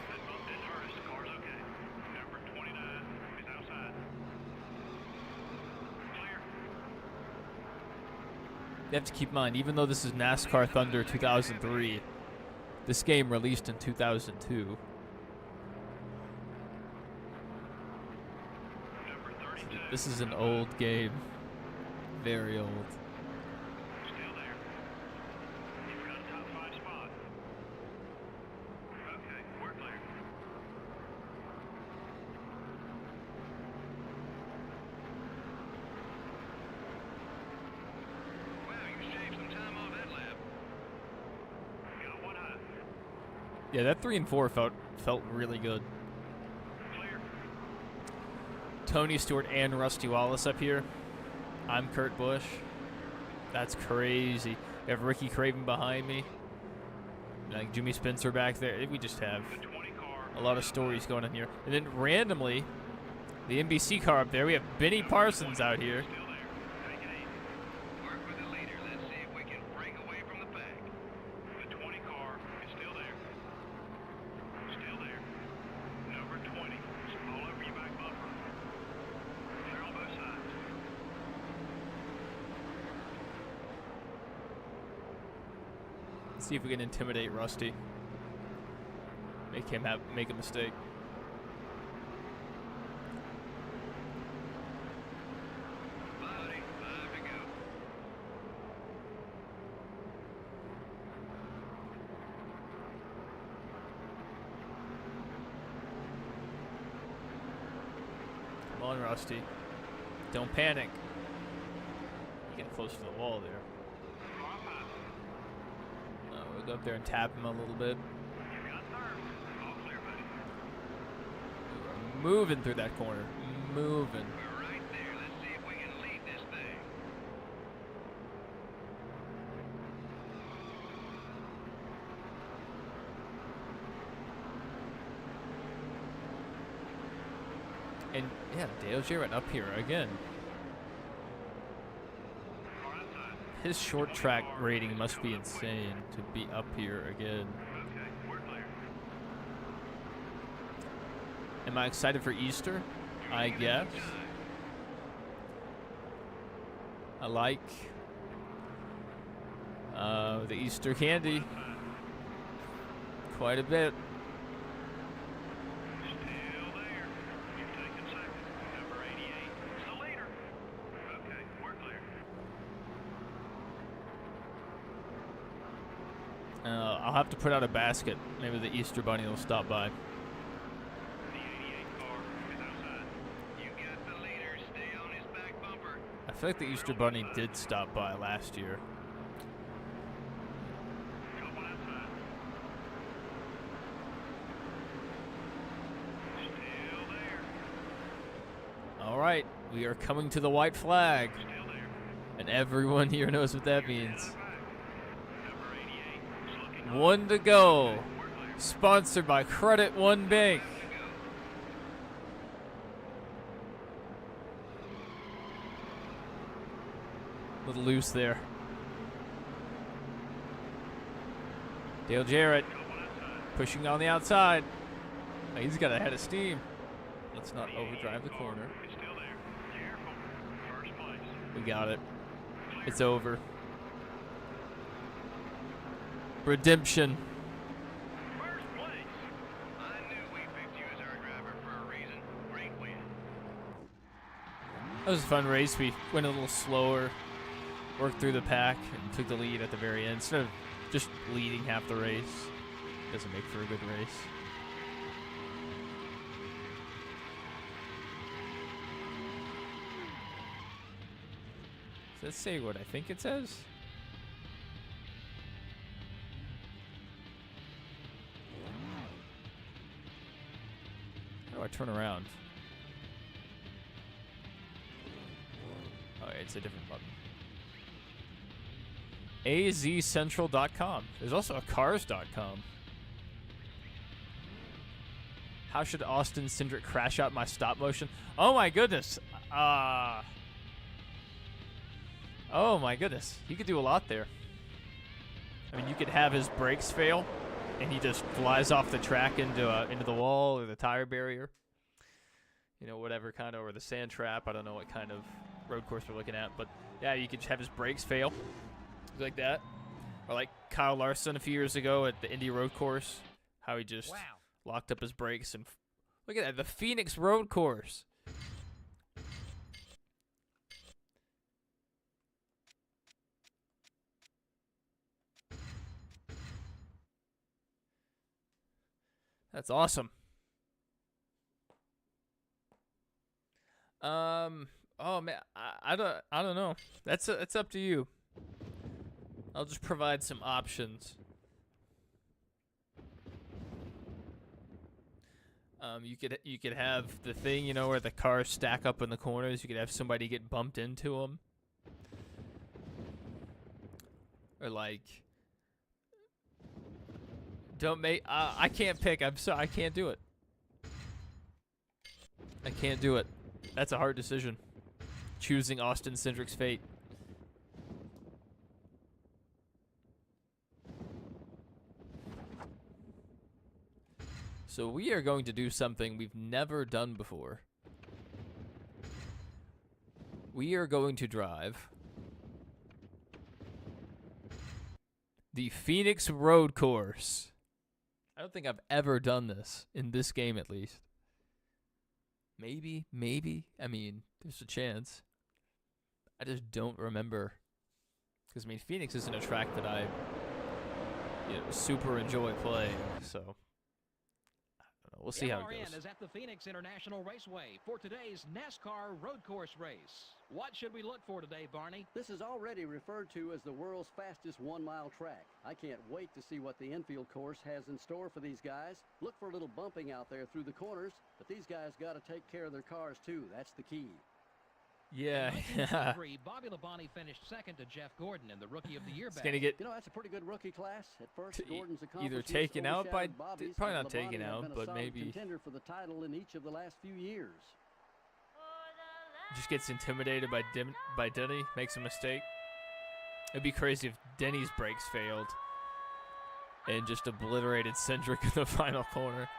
Speaker 2: That bump didn't hurt us. The car's okay. Number 29 is outside. Clear.
Speaker 1: You have to keep in mind, even though this is NASCAR Thunder 2003, this game released in 2002.
Speaker 2: Number 32.
Speaker 1: This is an old game. Very old.
Speaker 2: Still there. You've got a top 5 spot. Okay, we're clear. Wow, you shaved some time off that lap. Got one eye.
Speaker 1: Yeah, that 3 and 4 felt really good.
Speaker 2: Clear.
Speaker 1: Tony Stewart and Rusty Wallace up here. I'm Kurt Busch. That's crazy. We have Ricky Craven behind me. Like Jimmy Spencer back there. We just have
Speaker 2: The 20 car.
Speaker 1: a lot of stories going on here. And then randomly, the NBC car up there, we have Benny Parsons out here.
Speaker 2: Still there. Take it easy. Work with the leader. Let's see if we can break away from the pack. The 20 car is still there. Still there. Number 20 is all over your back bumper. Clear on both sides.
Speaker 1: Let's see if we can intimidate Rusty. Make him make a mistake.
Speaker 2: Buddy, 5 to go.
Speaker 1: on, Rusty. Don't panic. You get close to the wall there. We'll go up there and tap him a little bit.
Speaker 2: You got third. All clear, buddy.
Speaker 1: Moving through that corner. Moving.
Speaker 2: We're right there. Let's see if we can lead this thing.
Speaker 1: And yeah, Dale Jarrett up here again.
Speaker 2: Car outside.
Speaker 1: His short track rating must be insane to be up here again.
Speaker 2: Okay, we're clear.
Speaker 1: Am I excited for Easter? I guess. I like the Easter candy quite a bit.
Speaker 2: Still there. You're taking second. Number 88. It's the leader. Okay, we're clear.
Speaker 1: I'll have to put out a basket. Maybe the Easter Bunny will stop by.
Speaker 2: The 88 car is outside. You got the leader. Stay on his back bumper.
Speaker 1: I feel like the Easter Bunny did stop by last year.
Speaker 2: Couple outside. Still there.
Speaker 1: All right, we are coming to the white flag,
Speaker 2: Still there.
Speaker 1: and everyone here knows what that
Speaker 2: You're
Speaker 1: means.
Speaker 2: down the back. Number 88 is looking hot.
Speaker 1: One to go.
Speaker 2: We're clear.
Speaker 1: Sponsored by Credit One Bank.
Speaker 2: To go.
Speaker 1: Little loose there. Dale Jarrett
Speaker 2: Couple outside.
Speaker 1: pushing on the outside. Oh, he's got a head of steam. Let's not
Speaker 2: The
Speaker 1: overdrive the
Speaker 2: 88
Speaker 1: corner.
Speaker 2: car is still there. Careful. First place.
Speaker 1: We got it.
Speaker 2: Clear.
Speaker 1: It's over. Redemption.
Speaker 2: First place. I knew we picked you as our driver for a reason. Great win.
Speaker 1: That was a fun race. We went a little slower, worked through the pack, and took the lead at the very end. Instead of just leading half the race, doesn't make for a good race. Does that say what I think it says? How do I turn around? Oh, it's a different button. azcentral.com. There's also a cars.com. How should Austin Cindric crash out my stop motion? Oh my goodness. Oh my goodness. He could do a lot there. I mean, you could have his brakes fail, and he just flies off the track into the wall or the tire barrier. You know, whatever kind of, or the sand trap. I don't know what kind of road course we're looking at, but yeah, you could have his brakes fail like that, or like Kyle Larson a few years ago at the Indy Road Course, how he just locked up his brakes and look at that, the Phoenix Road Course. That's awesome. Oh man, I don't know. It's up to you. I'll just provide some options. You could have the thing, you know, where the cars stack up in the corners. You could have somebody get bumped into them, or like, don't make. I can't pick. I'm sorry, I can't do it. I can't do it. That's a hard decision. Choosing Austin Cindric's fate. So we are going to do something we've never done before. We are going to drive the Phoenix Road Course. I don't think I've ever done this, in this game at least. Maybe. I mean, there's a chance. I just don't remember. Because, I mean, Phoenix isn't a track that I super enjoy playing, so I don't We'll see how it
Speaker 3: MRN
Speaker 1: goes.
Speaker 3: is at the Phoenix International Raceway for today's NASCAR road course race. What should we look for today, Barney?
Speaker 4: This is already referred to as the world's fastest one-mile track. I can't wait to see what the infield course has in store for these guys. Look for a little bumping out there through the corners, but these guys got to take care of their cars too. That's the key.
Speaker 1: Yeah.
Speaker 3: In 1993, Bobby Labonte finished second to Jeff Gordon in the Rookie of the Year
Speaker 1: It's
Speaker 3: battle.
Speaker 1: going to get
Speaker 4: You know, that's a pretty good rookie class. At first, Gordon's
Speaker 1: either
Speaker 4: accomplishments
Speaker 1: taken out by,
Speaker 4: overshadowed Bobby's,
Speaker 1: probably
Speaker 4: but
Speaker 1: not
Speaker 4: Labonte
Speaker 1: taken
Speaker 4: had
Speaker 1: out,
Speaker 4: been a
Speaker 1: but
Speaker 4: solid
Speaker 1: maybe
Speaker 4: contender for the title in each of the last few years.
Speaker 1: just gets intimidated by Denny, makes a mistake. It'd be crazy if Denny's brakes failed and just obliterated Cindric in the final corner.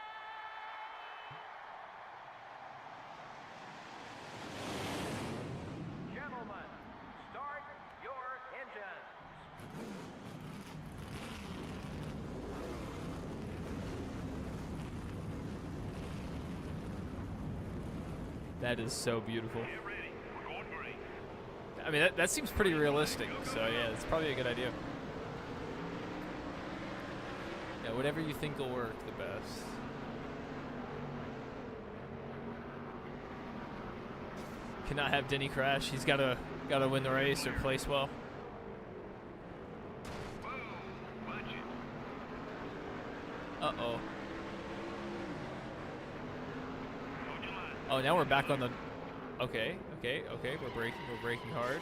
Speaker 2: Gentlemen, start your engines.
Speaker 1: That is so beautiful.
Speaker 2: Get ready. We're going green.
Speaker 1: I mean, that seems pretty realistic, so yeah, it's probably a good idea. Yeah, whatever you think will work the best. Cannot have Denny crash. He's gotta win the race or place well.
Speaker 2: Whoa, watch it.
Speaker 1: Uh-oh.
Speaker 2: Hold your line.
Speaker 1: Oh, now we're back on the... Okay. We're braking hard.
Speaker 2: Okay,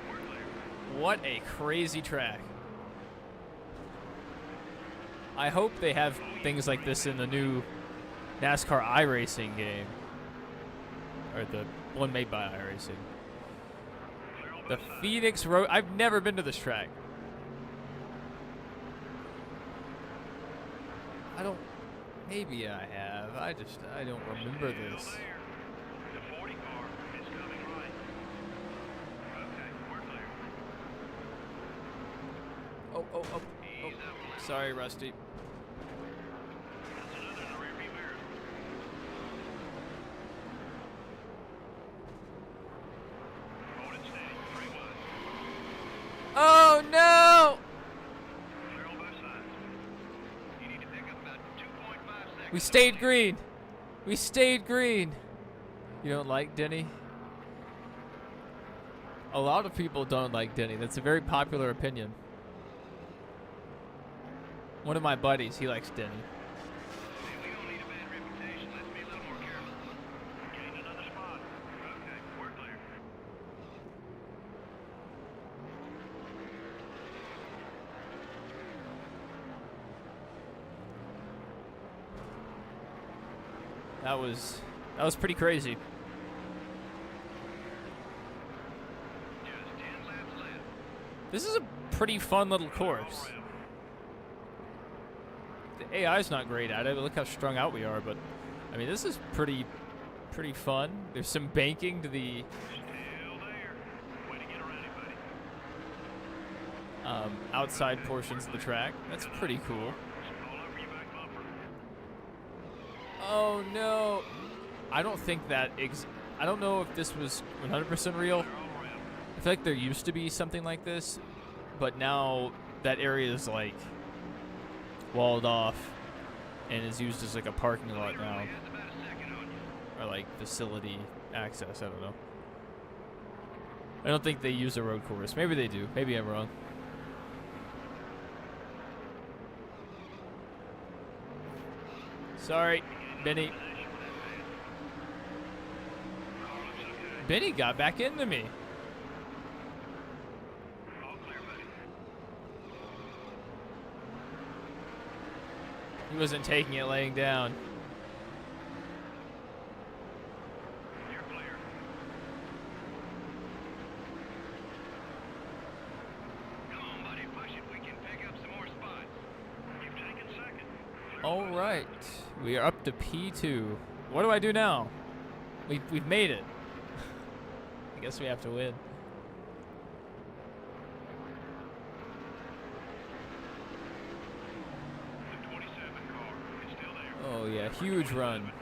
Speaker 2: we're clear.
Speaker 1: What a crazy track. I hope they have things like this in the new NASCAR iRacing game. Or the one made by iRacing.
Speaker 2: Clear on
Speaker 1: The
Speaker 2: both sides.
Speaker 1: Phoenix Road. I've never been to this track. Maybe I have. I don't remember this.
Speaker 2: Still there. The 40 car is coming right. Okay, we're clear.
Speaker 1: Oh.
Speaker 2: Ease up.
Speaker 1: Sorry, Rusty.
Speaker 2: That's another in the rearview mirror. Hold it steady. 3 wide.
Speaker 1: Oh, no!
Speaker 2: Clear on both sides. You need to pick up about 2.5 seconds.
Speaker 1: We stayed green. We stayed green. You don't like Denny? A lot of people don't like Denny. That's a very popular opinion. One of my buddies, he likes Denny.
Speaker 2: Hey, we don't need a bad reputation. Let's be a little more careful. Gain another spot. Okay, we're clear.
Speaker 1: That was pretty crazy.
Speaker 2: Just 10 laps left.
Speaker 1: This is a pretty fun little course.
Speaker 2: All around.
Speaker 1: The AI's not great at it, but look how strung out we are. But I mean, this is pretty fun. There's some banking to the
Speaker 2: Still there. Way to get around it, buddy.
Speaker 1: outside portions of the track. That's pretty cool.
Speaker 2: All over your back bumper.
Speaker 1: Oh no! I don't think that I don't know if this was 100% real.
Speaker 2: They're all around.
Speaker 1: I feel like there used to be something like this, but now that area is like walled off and is used as like a parking lot
Speaker 2: Leader
Speaker 1: now,
Speaker 2: only has about a second on you.
Speaker 1: or like facility access. I don't know. I don't think they use a road course. Maybe they do. Maybe I'm wrong. Sorry, Benny.
Speaker 2: Possession with that pass. Car looks okay.
Speaker 1: Benny got back into me.
Speaker 2: All clear, buddy.
Speaker 1: He wasn't taking it laying down.
Speaker 2: You're clear. Come on, buddy. Push it. We can pick up some more spots. You've taken second.
Speaker 1: All right, we are up to P2. What do I do now? We've made it. I guess we have to win.
Speaker 2: The 27 car is still there.
Speaker 1: Oh yeah, huge run.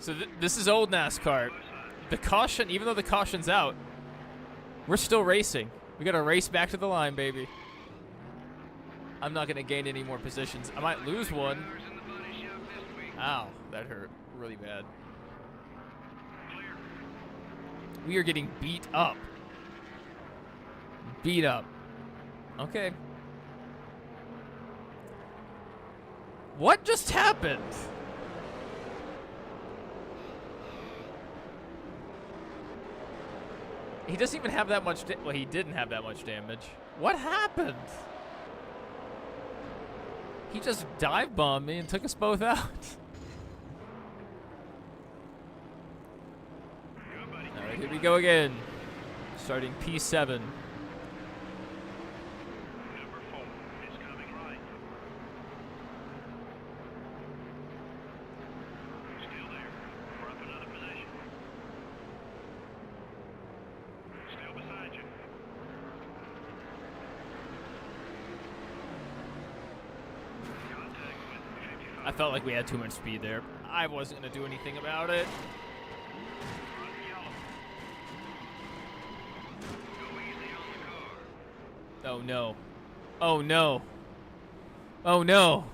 Speaker 1: So this is old NASCAR. The caution, even though the caution's out, we're still racing. We got to race back to the line, baby. I'm not going to gain any more positions. I might lose one. Ow, that hurt really bad. We are getting beat up. Beat up. Okay. What just happened? He doesn't even have that much well, he didn't have that much damage. What happened? He just dive bombed me and took us both out. Alright, here we go again. Starting P7.
Speaker 2: Number 4 is coming right. Still there. We're up another position. Still beside you. Contact with 55.
Speaker 1: I felt like we had too much speed there. I wasn't going to do anything about it.
Speaker 2: Run yellow. Go easy on the car.
Speaker 1: Oh no. Oh no. Oh no.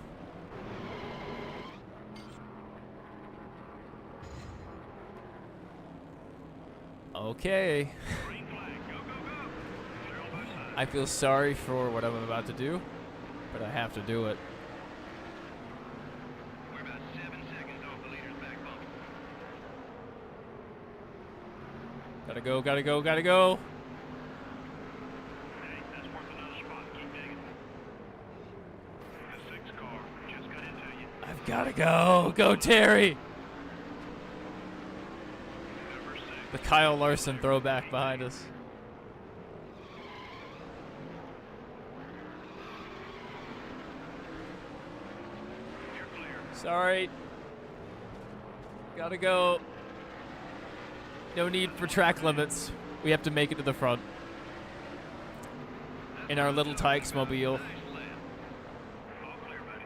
Speaker 1: Okay.
Speaker 2: Green flag. Go, go, go. Clear on both sides.
Speaker 1: I feel sorry for what I'm about to do, but I have to do it.
Speaker 2: We're about 7 seconds off the leader's back bumper.
Speaker 1: Gotta go, gotta go, gotta go.
Speaker 2: Hey, that's worth another spot. Keep digging. The 6 car just got into you.
Speaker 1: I've gotta go. Go, Terry.
Speaker 2: Number 6.
Speaker 1: The Kyle Larson throwback behind us.
Speaker 2: You're clear.
Speaker 1: Sorry. Gotta go. No need for track limits. We have to make it to the front. In our little Tykes mobile.
Speaker 2: Nice lap. All clear, buddy.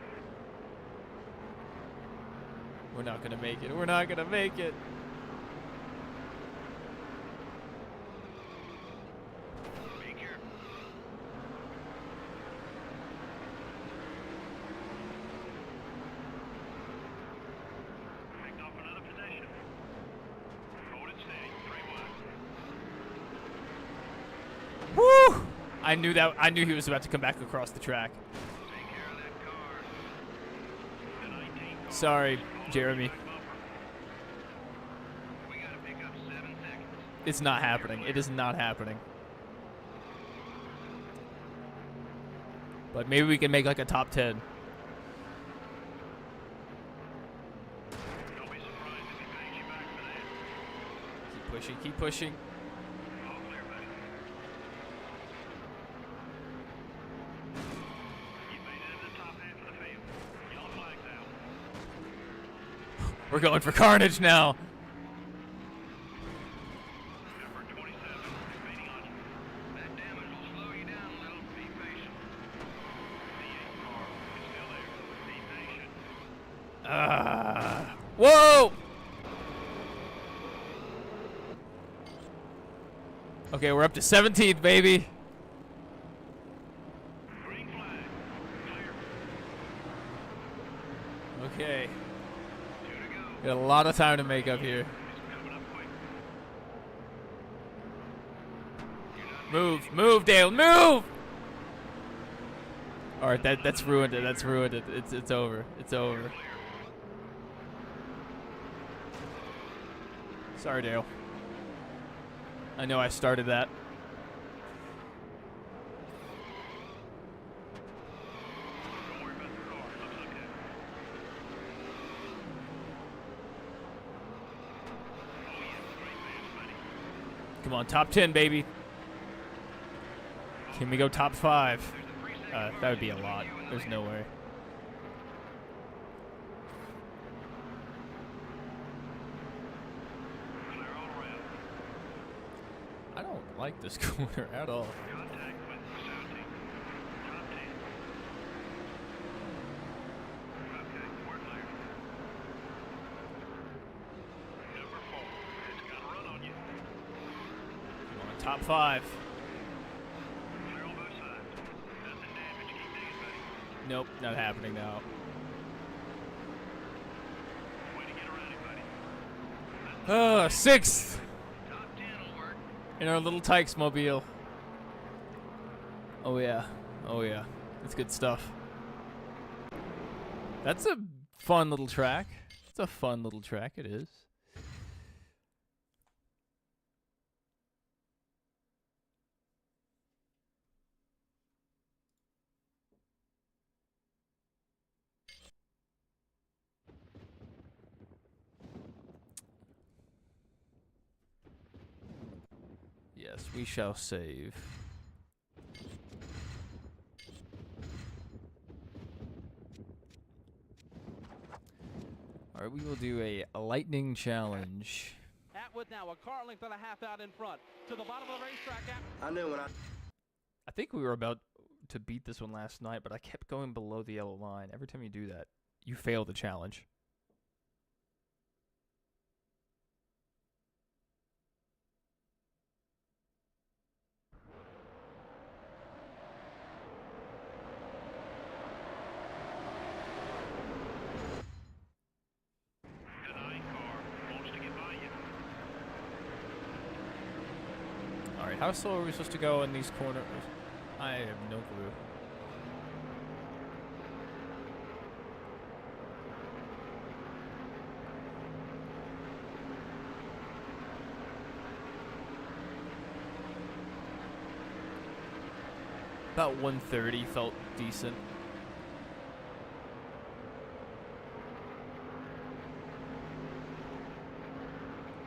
Speaker 1: We're not gonna make it. We're not gonna make it.
Speaker 2: Be careful. Picked off another position. Hold it steady. 3 wide.
Speaker 1: Woo! I knew he was about to come back across the track.
Speaker 2: Take care of that car. The 19 car.
Speaker 1: Sorry, Jeremy.
Speaker 2: Back bumper. We gotta pick up 7 seconds.
Speaker 1: It's not happening. It is not happening. But maybe we can make like a top 10.
Speaker 2: Don't be surprised if he pays you back for that.
Speaker 1: Keep pushing, keep pushing.
Speaker 2: All clear, buddy. You made it in the top half of the field. Yellow flag's out.
Speaker 1: We're going for carnage now.
Speaker 2: Number 27 is waiting on you. That damage will slow you down a little. Be patient. The 8 car is still there. Be patient.
Speaker 1: Whoa! Okay, we're up to 17th, baby.
Speaker 2: Green flag. Clear.
Speaker 1: Okay.
Speaker 2: 2 to go.
Speaker 1: Got a lot of time to make up here.
Speaker 2: It's coming up quick.
Speaker 1: Move, Dale, move! All right, that's ruined it. That's ruined it. It's over. It's over.
Speaker 2: Clear.
Speaker 1: Sorry, Dale. I know I started that.
Speaker 2: Don't worry about the car. Looks okay. Oh yeah, great pass, buddy.
Speaker 1: Come on, top 10, baby. Can we go top 5?
Speaker 2: There's a 3-second
Speaker 1: That would be a
Speaker 2: margin
Speaker 1: lot.
Speaker 2: between you and the
Speaker 1: There's
Speaker 2: leader.
Speaker 1: no way.
Speaker 2: Clear all around.
Speaker 1: I don't like this corner at all.
Speaker 2: Contact with 17. Top 10. Okay, we're clear.
Speaker 1: Top 5.
Speaker 2: Clear on both sides. Nothing damaged. Keep digging, buddy.
Speaker 1: Nope, not happening now.
Speaker 2: Way to get around it, buddy.
Speaker 1: 6th
Speaker 2: Top 10 will work.
Speaker 1: in our little Tykes mobile. Oh yeah, oh yeah, that's good stuff. That's a fun little track. It's a fun little track, it is. Yes, we shall save. Alright, we will do a lightning challenge.
Speaker 5: Atwood now a car length and a half out in front to the bottom of the racetrack.
Speaker 6: I knew when I
Speaker 1: I think we were about to beat this one last night, but I kept going below the yellow line. Every time you do that, you fail the challenge.
Speaker 2: The 9 car wants to get by you.
Speaker 1: Alright, how slow are we supposed to go in these corners? I have no clue. About 130 felt decent.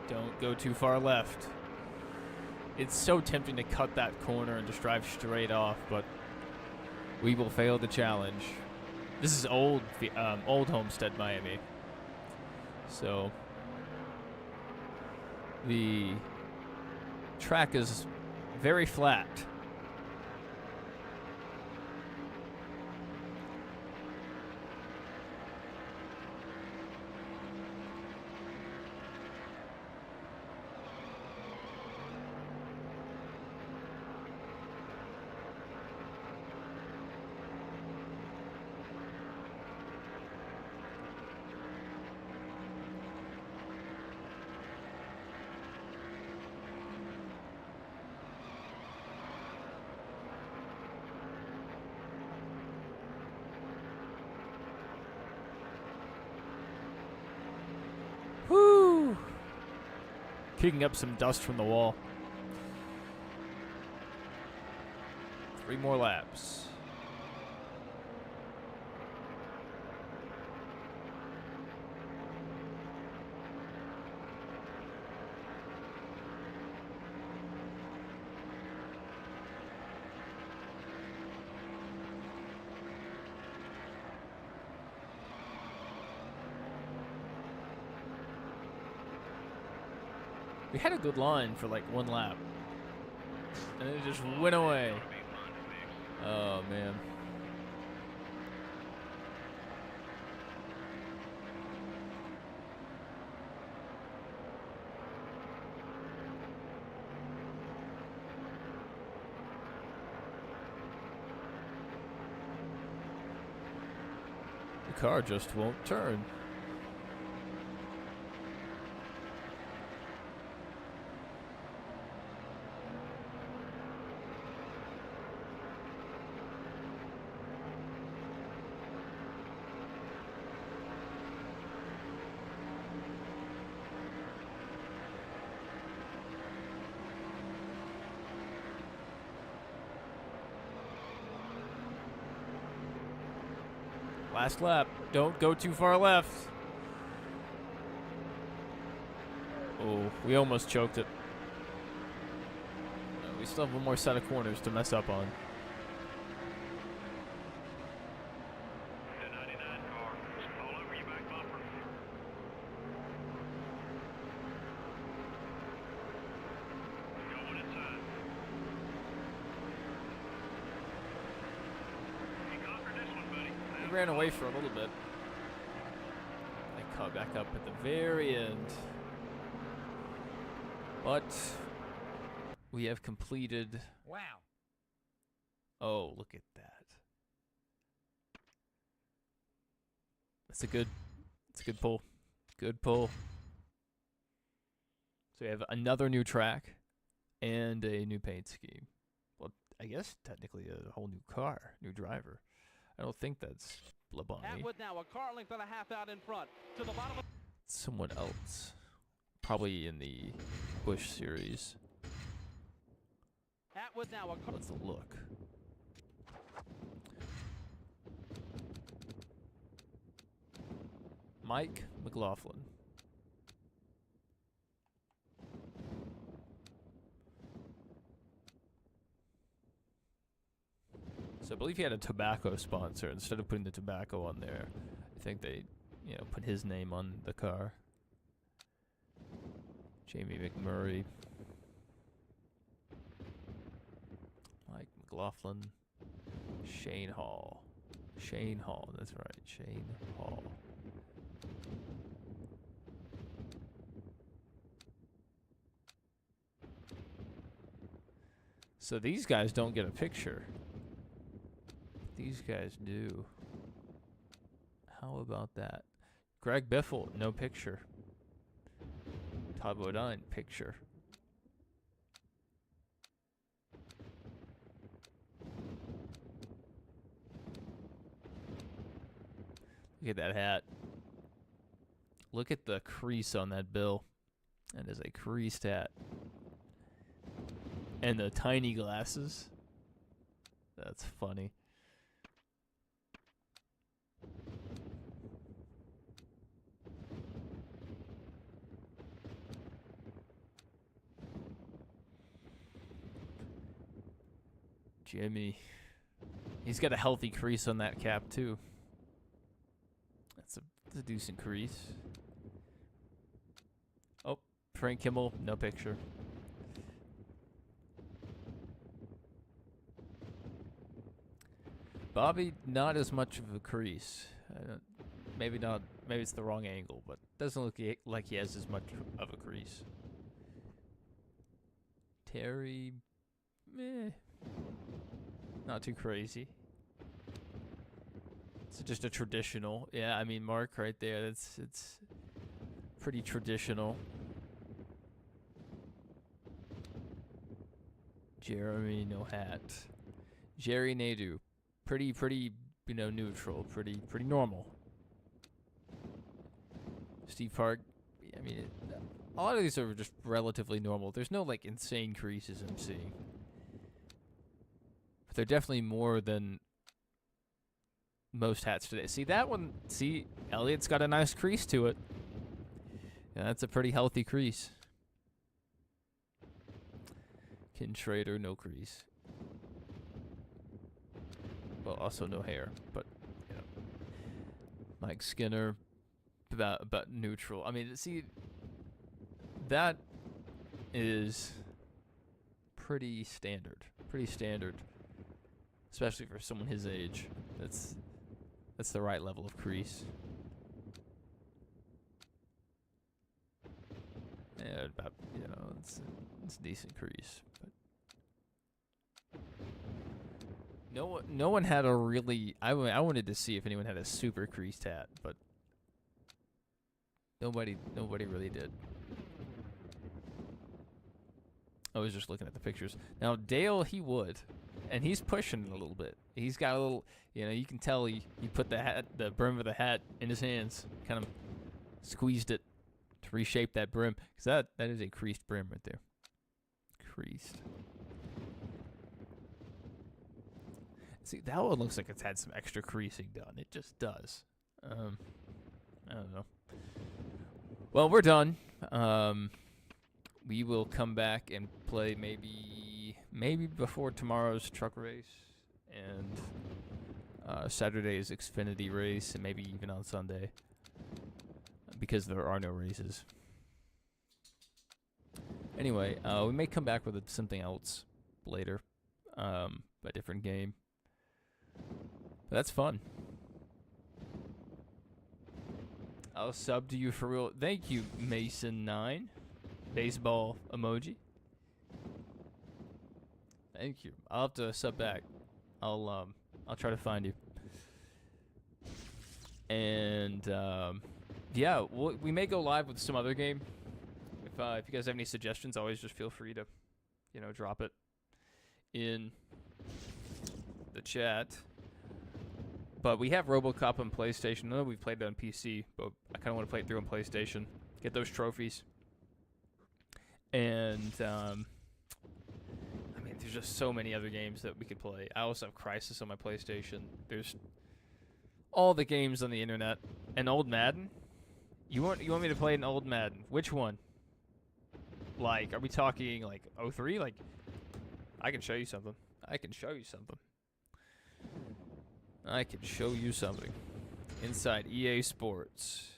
Speaker 1: Don't go too far left. It's so tempting to cut that corner and just drive straight off, but we will fail the challenge. This is old Homestead, Miami. So the track is very flat. Whoo! Kicking up some dust from the wall. 3 more laps. We had a good line for like 1 lap. And it just went away. Oh, man. The car just won't turn. Last lap. Don't go too far left. Oh, we almost choked it. We still have 1 more set of corners to mess up on.
Speaker 2: The 99 car is all over your back bumper. Going inside. You conquered this one, buddy.
Speaker 1: He ran away for a little bit. They caught back up at the very end. But We have completed.
Speaker 6: Wow.
Speaker 1: Oh, look at that. That's a good pull. Good pull. So we have another new track and a new paint scheme. Well, I guess technically a whole new car, new driver. I don't think that's Labonte.
Speaker 5: Atwood now a car length and a half out in front. To the bottom of
Speaker 1: Someone else. Probably in the Busch series.
Speaker 5: Atwood now a car.
Speaker 1: Let's look. Mike McLaughlin. So I believe he had a tobacco sponsor. Instead of putting the tobacco on there, I think they, put his name on the car. Jamie McMurray. Mike McLaughlin. Shane Hall. Shane Hall, that's right. Shane Hall. So these guys don't get a picture. These guys do. How about that? Greg Biffle, no picture. Todd Bodine, picture. Look at that hat. Look at the crease on that bill. That is a creased hat. And the tiny glasses. That's funny. Jimmy. He's got a healthy crease on that cap, too. That's a decent crease. Oh, Frank Kimmel, no picture. Bobby, not as much of a crease. Maybe not. Maybe it's the wrong angle, but doesn't look like he has as much of a crease. Terry, meh. Not too crazy. It's just a traditional. Yeah, I mean, Mark right there. It's pretty traditional. Jeremy, no hat. Jerry Nadeau, pretty, neutral. Pretty normal. Steve Park, I mean, a lot of these are just relatively normal. There's no like insane creases I'm seeing. They're definitely more than most hats today. See that one? See, Elliot's got a nice crease to it. Yeah, that's a pretty healthy crease. Ken Schrader, no crease. Well, also no hair, but Mike Skinner, about neutral. I mean, see, that is pretty standard. Pretty standard. Especially for someone his age. That's the right level of crease. Yeah, about, it's a decent crease. But no one had a really, I wanted to see if anyone had a super creased hat, but nobody really did. I was just looking at the pictures. Now Dale, he would. And he's pushing it a little bit. He's got a little, you can tell he put the brim of the hat in his hands, kind of squeezed it to reshape that brim. Because that is a creased brim right there. Creased. See, that one looks like it's had some extra creasing done. It just does. I don't know. Well, we're done. We will come back and play maybe before tomorrow's truck race and Saturday's Xfinity race, and maybe even on Sunday, because there are no races. Anyway, we may come back with something else later, a different game. But that's fun. I'll sub to you for real. Thank you, Mason9. Baseball emoji. Thank you. I'll have to sub back. I'll try to find you. And yeah, we may go live with some other game. If you guys have any suggestions, always just feel free to, drop it in the chat. But we have RoboCop on PlayStation. I know we've played it on PC, but I kind of want to play it through on PlayStation. Get those trophies. And I mean, there's just so many other games that we could play. I also have Crysis on my PlayStation. There's all the games on the internet. An old Madden? You want me to play an old Madden? Which one? Like, are we talking like 03? Like, I can show you something. I can show you something. I can show you something. Inside EA Sports.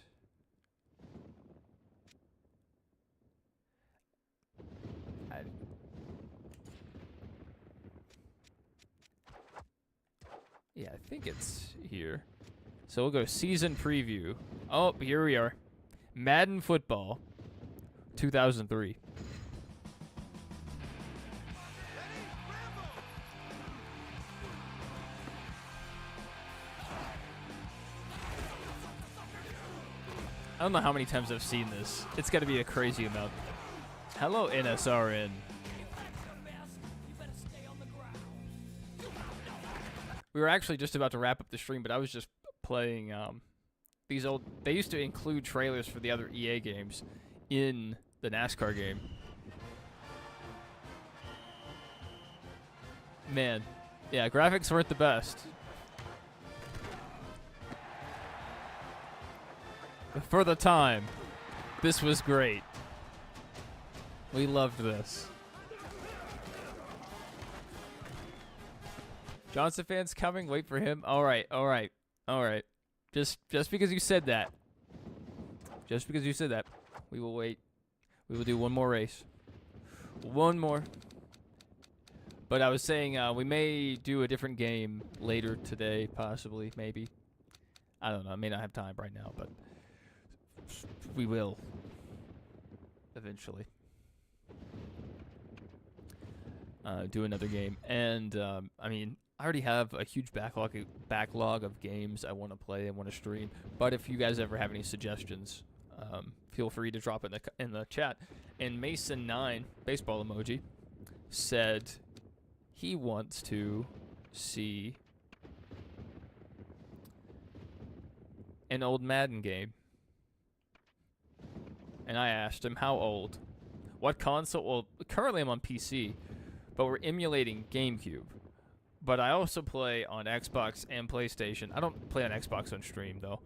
Speaker 1: Yeah, I think it's here. So we'll go season preview. Oh, here we are. Madden Football 2003. I don't know how many times I've seen this. It's got to be a crazy amount. Hello, NSRN. We were actually just about to wrap up the stream, but I was just playing these old... They used to include trailers for the other EA games in the NASCAR game. Man. Yeah, graphics weren't the best. But for the time, this was great. We loved this. Johnson fans coming. Wait for him. All right. Just because you said that. Just because you said that, we will wait. We will do one more race. One more. But I was saying we may do a different game later today, possibly, maybe. I don't know. I may not have time right now, but we will eventually do another game. And I mean, I already have a huge backlog of games I want to play and want to stream. But if you guys ever have any suggestions, feel free to drop it in the chat. And Mason9, baseball emoji, said he wants to see an old Madden game. And I asked him how old, what console. Well, currently I'm on PC, but we're emulating GameCube. But I also play on Xbox and PlayStation. I don't play on Xbox on stream, though.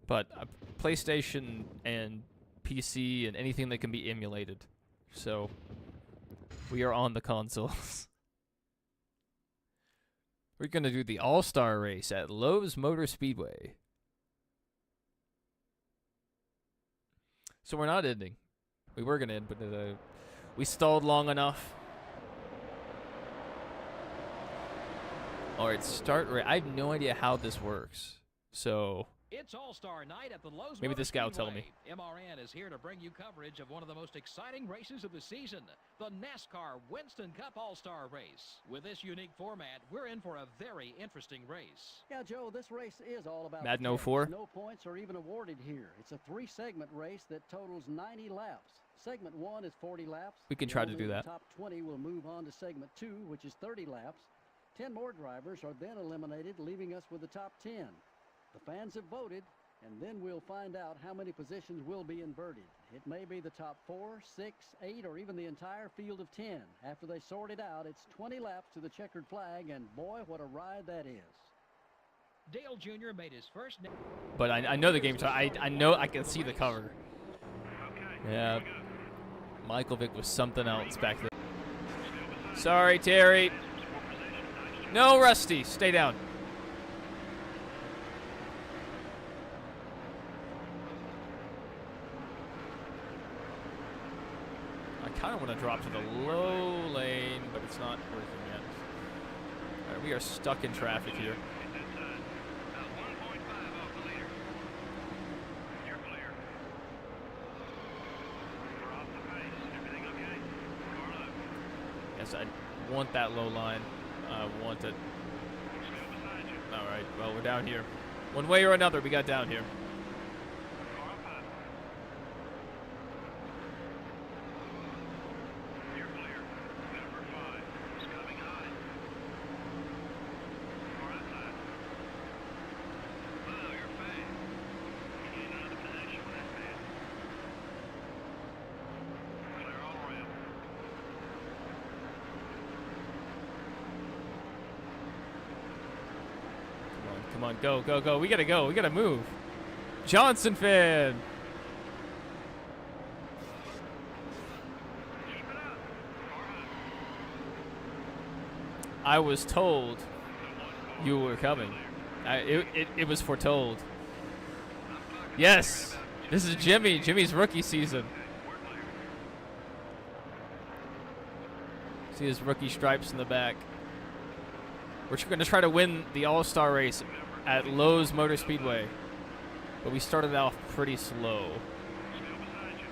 Speaker 1: But PlayStation and PC and anything that can be emulated. So, we are on the consoles. We're going to do the All-Star race at Lowe's Motor Speedway. So we're not ending. We were going to end, but we stalled long enough. Alright, start right. I have no idea how this works. So
Speaker 3: It's All-Star Night at the Lowe's
Speaker 1: maybe
Speaker 3: Motor
Speaker 1: this guy will tell
Speaker 3: Speedway.
Speaker 1: me.
Speaker 3: MRN is here to bring you coverage of one of the most exciting races of the season, the NASCAR Winston Cup All-Star Race. With this unique format, we're in for a very interesting race.
Speaker 4: Yeah, Joe, this race is all about
Speaker 1: Madden
Speaker 4: the
Speaker 1: 04.
Speaker 4: No points are even awarded here. It's a 3-segment race that totals 90 laps. Segment 1 is 40 laps.
Speaker 1: We can try to
Speaker 4: Only
Speaker 1: do that.
Speaker 4: The top 20 will move on to segment 2, which is 30 laps. 10 more drivers are then eliminated, leaving us with the top 10. The fans have voted, and then we'll find out how many positions will be inverted. It may be the top 4, 6, 8, or even the entire field of 10. After they sort it out, it's 20 laps to the checkered flag, and boy, what a ride that is.
Speaker 3: Dale Jr. made his first...
Speaker 1: But I know the game. I know I can see the cover. Yeah. Michael Vick was something else back there. Sorry, Terry. No, Rusty. Stay down. I kind of want to drop to the low lane, but it's not working yet. All right, we are stuck in traffic here. Yes, want that low line. I want it. All right, well, we're down here. One way or another, we got down here.
Speaker 2: You're clear. Number 5 is coming high. Far outside. Oh, you're fast. You gained another position with that fast. Clear all around.
Speaker 1: Come on, go, go, go. We gotta go. We gotta move. Johnson fan.
Speaker 2: Keep it up. Far high.
Speaker 1: I was told you were coming. It was foretold. Yes, this is Jimmy. Jimmy's rookie season.
Speaker 2: We're clear.
Speaker 1: See his rookie stripes in the back. We're going to try to win the All-Star race at Lowe's Motor Speedway. But we started off pretty slow.
Speaker 2: Still beside you.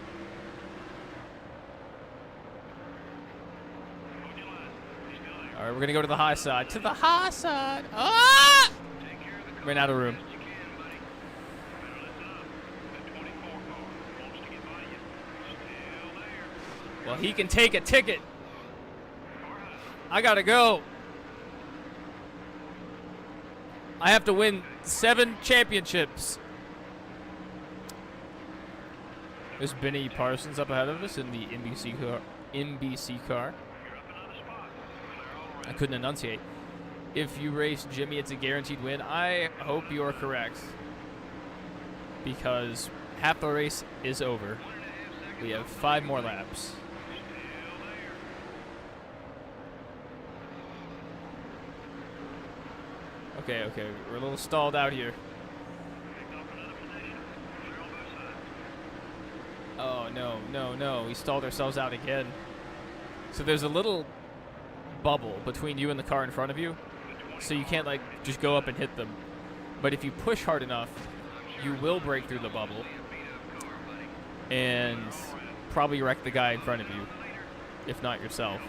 Speaker 2: Hold your line. He's still there.
Speaker 1: All right, we're going to go to the high side. To the high side. Ah!
Speaker 2: Take care of the car
Speaker 1: Ran out of room.
Speaker 2: as best you can, buddy. Better listen up. That 24 car wants to get by you. Still there.
Speaker 1: Well, he can take a ticket.
Speaker 2: Far high.
Speaker 1: I got to go. I have to win 7 championships. There's Benny Parsons up ahead of us in the NBC car.
Speaker 2: You're up another spot. Clear all
Speaker 1: I
Speaker 2: around.
Speaker 1: couldn't enunciate. If you race Jimmy, it's a guaranteed win. I hope you are correct. Because half the race is over.
Speaker 2: 1.5 seconds.
Speaker 1: We have 5 more laps.
Speaker 2: Still there.
Speaker 1: Okay, okay. We're a little stalled out here.
Speaker 2: Picked up another position. Clear on both sides.
Speaker 1: Oh, no, no, no. We stalled ourselves out again. So there's a little bubble between you and the car in front of you. So you can't, like, just go up and hit them. But if you push hard enough, you will break through the bubble. And probably wreck the guy in front of you. If not yourself.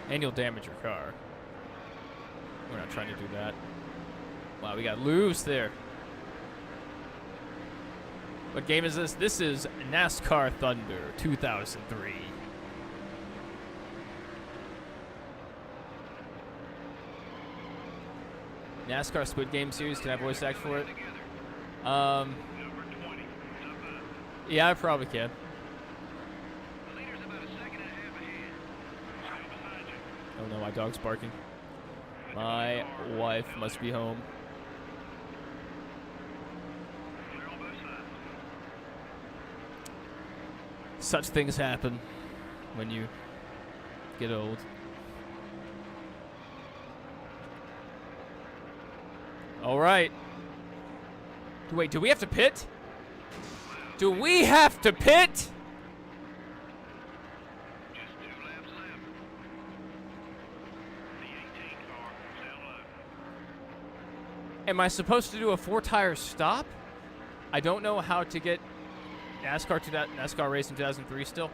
Speaker 1: And you'll damage your car. We're not trying to do that. Wow, we got loose there. What game is this? This is NASCAR Thunder 2003. NASCAR Squid Game series. Can I voice act for it?
Speaker 2: Number 20. Top up.
Speaker 1: Yeah, I probably can.
Speaker 2: The leader's about a second and a half ahead. Still beside you.
Speaker 1: Oh no, my dog's barking. My wife must be home.
Speaker 2: Clear on both sides.
Speaker 1: Such things happen when you get old. All right. Wait, do we have to pit? Do we have to pit?
Speaker 2: Just 2 laps left. The 18 car is down low.
Speaker 1: Am I supposed to do a 4-tire stop? I don't know how to get NASCAR race in 2003 still.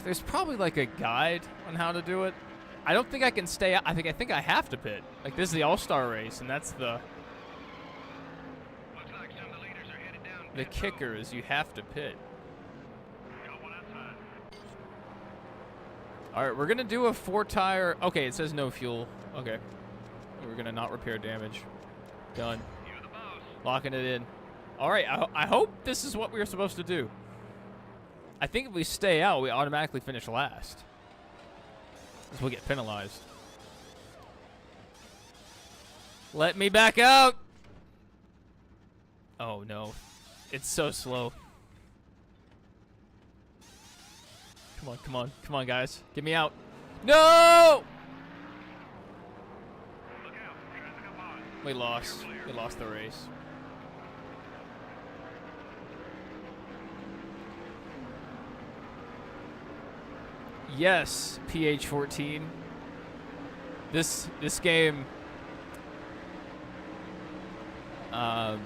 Speaker 1: There's probably like a guide on how to do it. I don't think I can stay out. I think I have to pit. Like, this is the All-Star race, and that's the
Speaker 2: Looks like some of the leaders are headed down.
Speaker 1: the
Speaker 2: pit road.
Speaker 1: kicker is you have to pit.
Speaker 2: Got one outside.
Speaker 1: All right, we're going to do a 4-tire. Okay, it says no fuel. Okay. We're going to not repair damage. Done.
Speaker 2: You're the boss.
Speaker 1: Locking it in. All right, I hope this is what we were supposed to do. I think if we stay out, we automatically finish last. Because we'll get penalized. Let me back out! Oh, no. It's so slow. Come on, come on, come on, guys. Get me out. No!
Speaker 2: Look out. Traffic up high.
Speaker 1: We lost. We lost the race. Yes, PH14. This game. I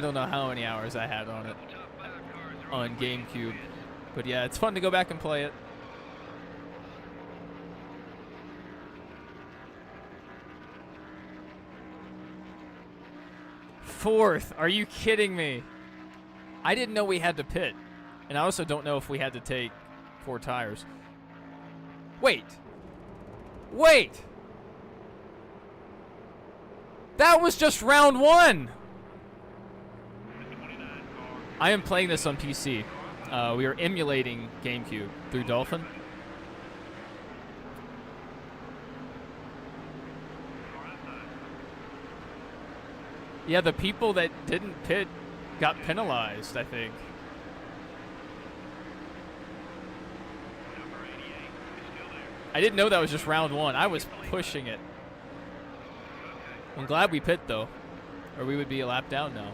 Speaker 1: don't know how many hours I had on it
Speaker 2: Top 5 cars are
Speaker 1: on GameCube, but yeah, it's fun to go back and play it. 4th. Are you kidding me? I didn't know we had to pit. And I also don't know if we had to take 4 tires. Wait. Wait. That was just round 1. I am playing this on PC. We are emulating GameCube through Dolphin. Yeah, the people that didn't pit got penalized, I think. I didn't know that was just round 1. I was pushing it. I'm glad we pit, though, or we would be a lap down now.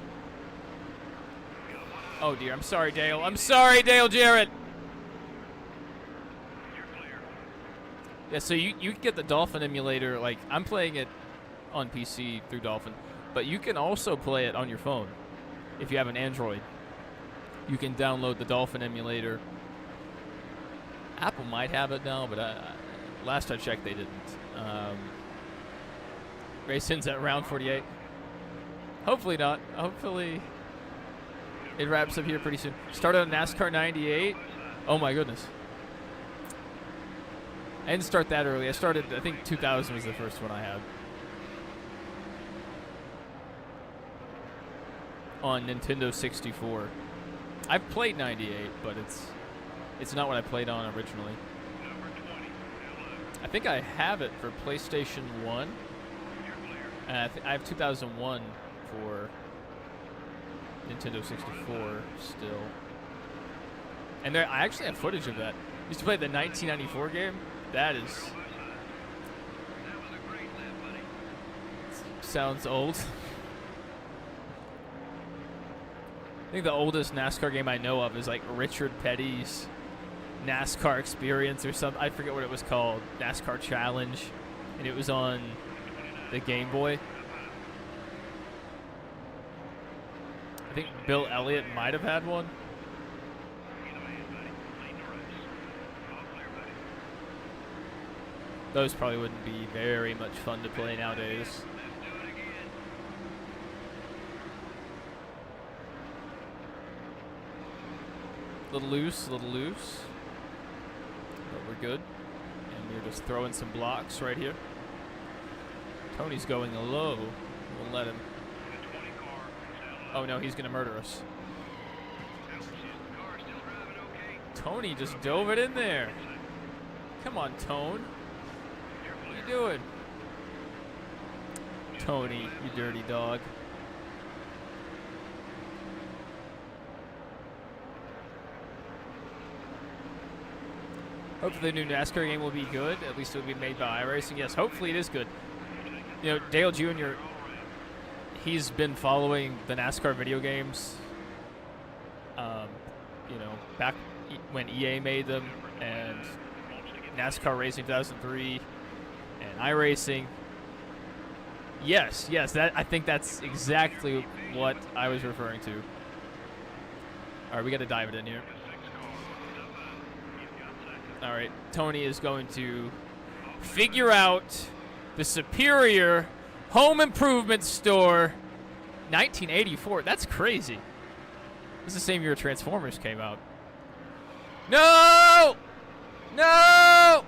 Speaker 1: Oh, dear. I'm sorry, Dale. I'm sorry, Dale Jarrett. Yeah, so you can get the Dolphin emulator. Like, I'm playing it on PC through Dolphin, but you can also play it on your phone if you have an Android. You can download the Dolphin emulator. Apple might have it now, but last I checked, they didn't. Racing's at round 48. Hopefully not. Hopefully it wraps up here pretty soon. Started on NASCAR 98. Oh my goodness. I didn't start that early. I started, I think 2000 was the first one I had. On Nintendo 64. I've played 98, but it's not what I played on originally. I think I have it for PlayStation 1. And I have 2001 for Nintendo 64 still. And there, I actually have footage of that. Used to play the 1994 game. That is... sounds old. I think the oldest NASCAR game I know of is like Richard Petty's NASCAR Experience or something. I forget what it was called. NASCAR Challenge. And it was on the Game Boy. I think Bill Elliott might have had one. Those probably wouldn't be very much fun to play nowadays. Little loose, but we're good. And we're just throwing some blocks right here. Tony's going low. We'll let him. Oh no, he's gonna murder us. Tony just dove it in there. Come on, Tone. What are you doing? Tony, you dirty dog. Hopefully the new NASCAR game will be good. At least it will be made by iRacing. Yes, hopefully it is good. You know, Dale Jr., he's been following the NASCAR video games, you know, back when EA made them, and NASCAR Racing 2003, and iRacing. Yes, that I think that's exactly what I was referring to. All right, we got to dive it in here. All right, Tony is going to figure out the Superior Home Improvement Store 1984. That's crazy. This is the same year Transformers came out. No! No!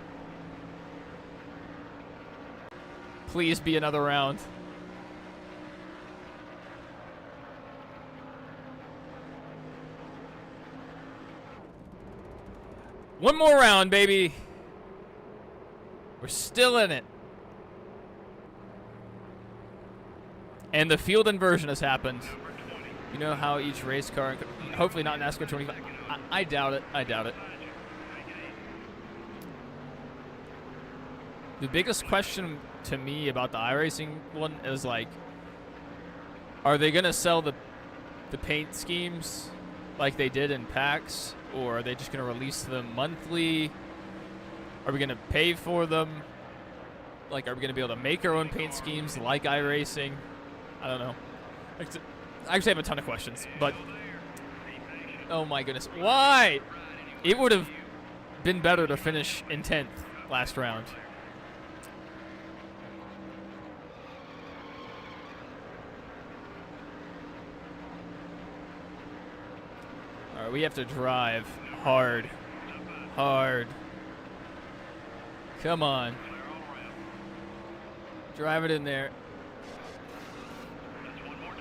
Speaker 1: Please be another round. One more round, baby. We're still in it. And the field inversion has happened. You know how each race car, hopefully not NASCAR 25. I doubt it. I doubt it. The biggest question to me about the iRacing one is like, are they going to sell the paint schemes like they did in packs? Or are they just going to release them monthly? Are we going to pay for them? Like, are we going to be able to make our own paint schemes like iRacing? I don't know. I actually have a ton of questions, but oh my goodness. Why? It would have been better to finish in 10th last round. we have to drive hard. Hard. Come on. Drive it in there.
Speaker 2: That's one more down.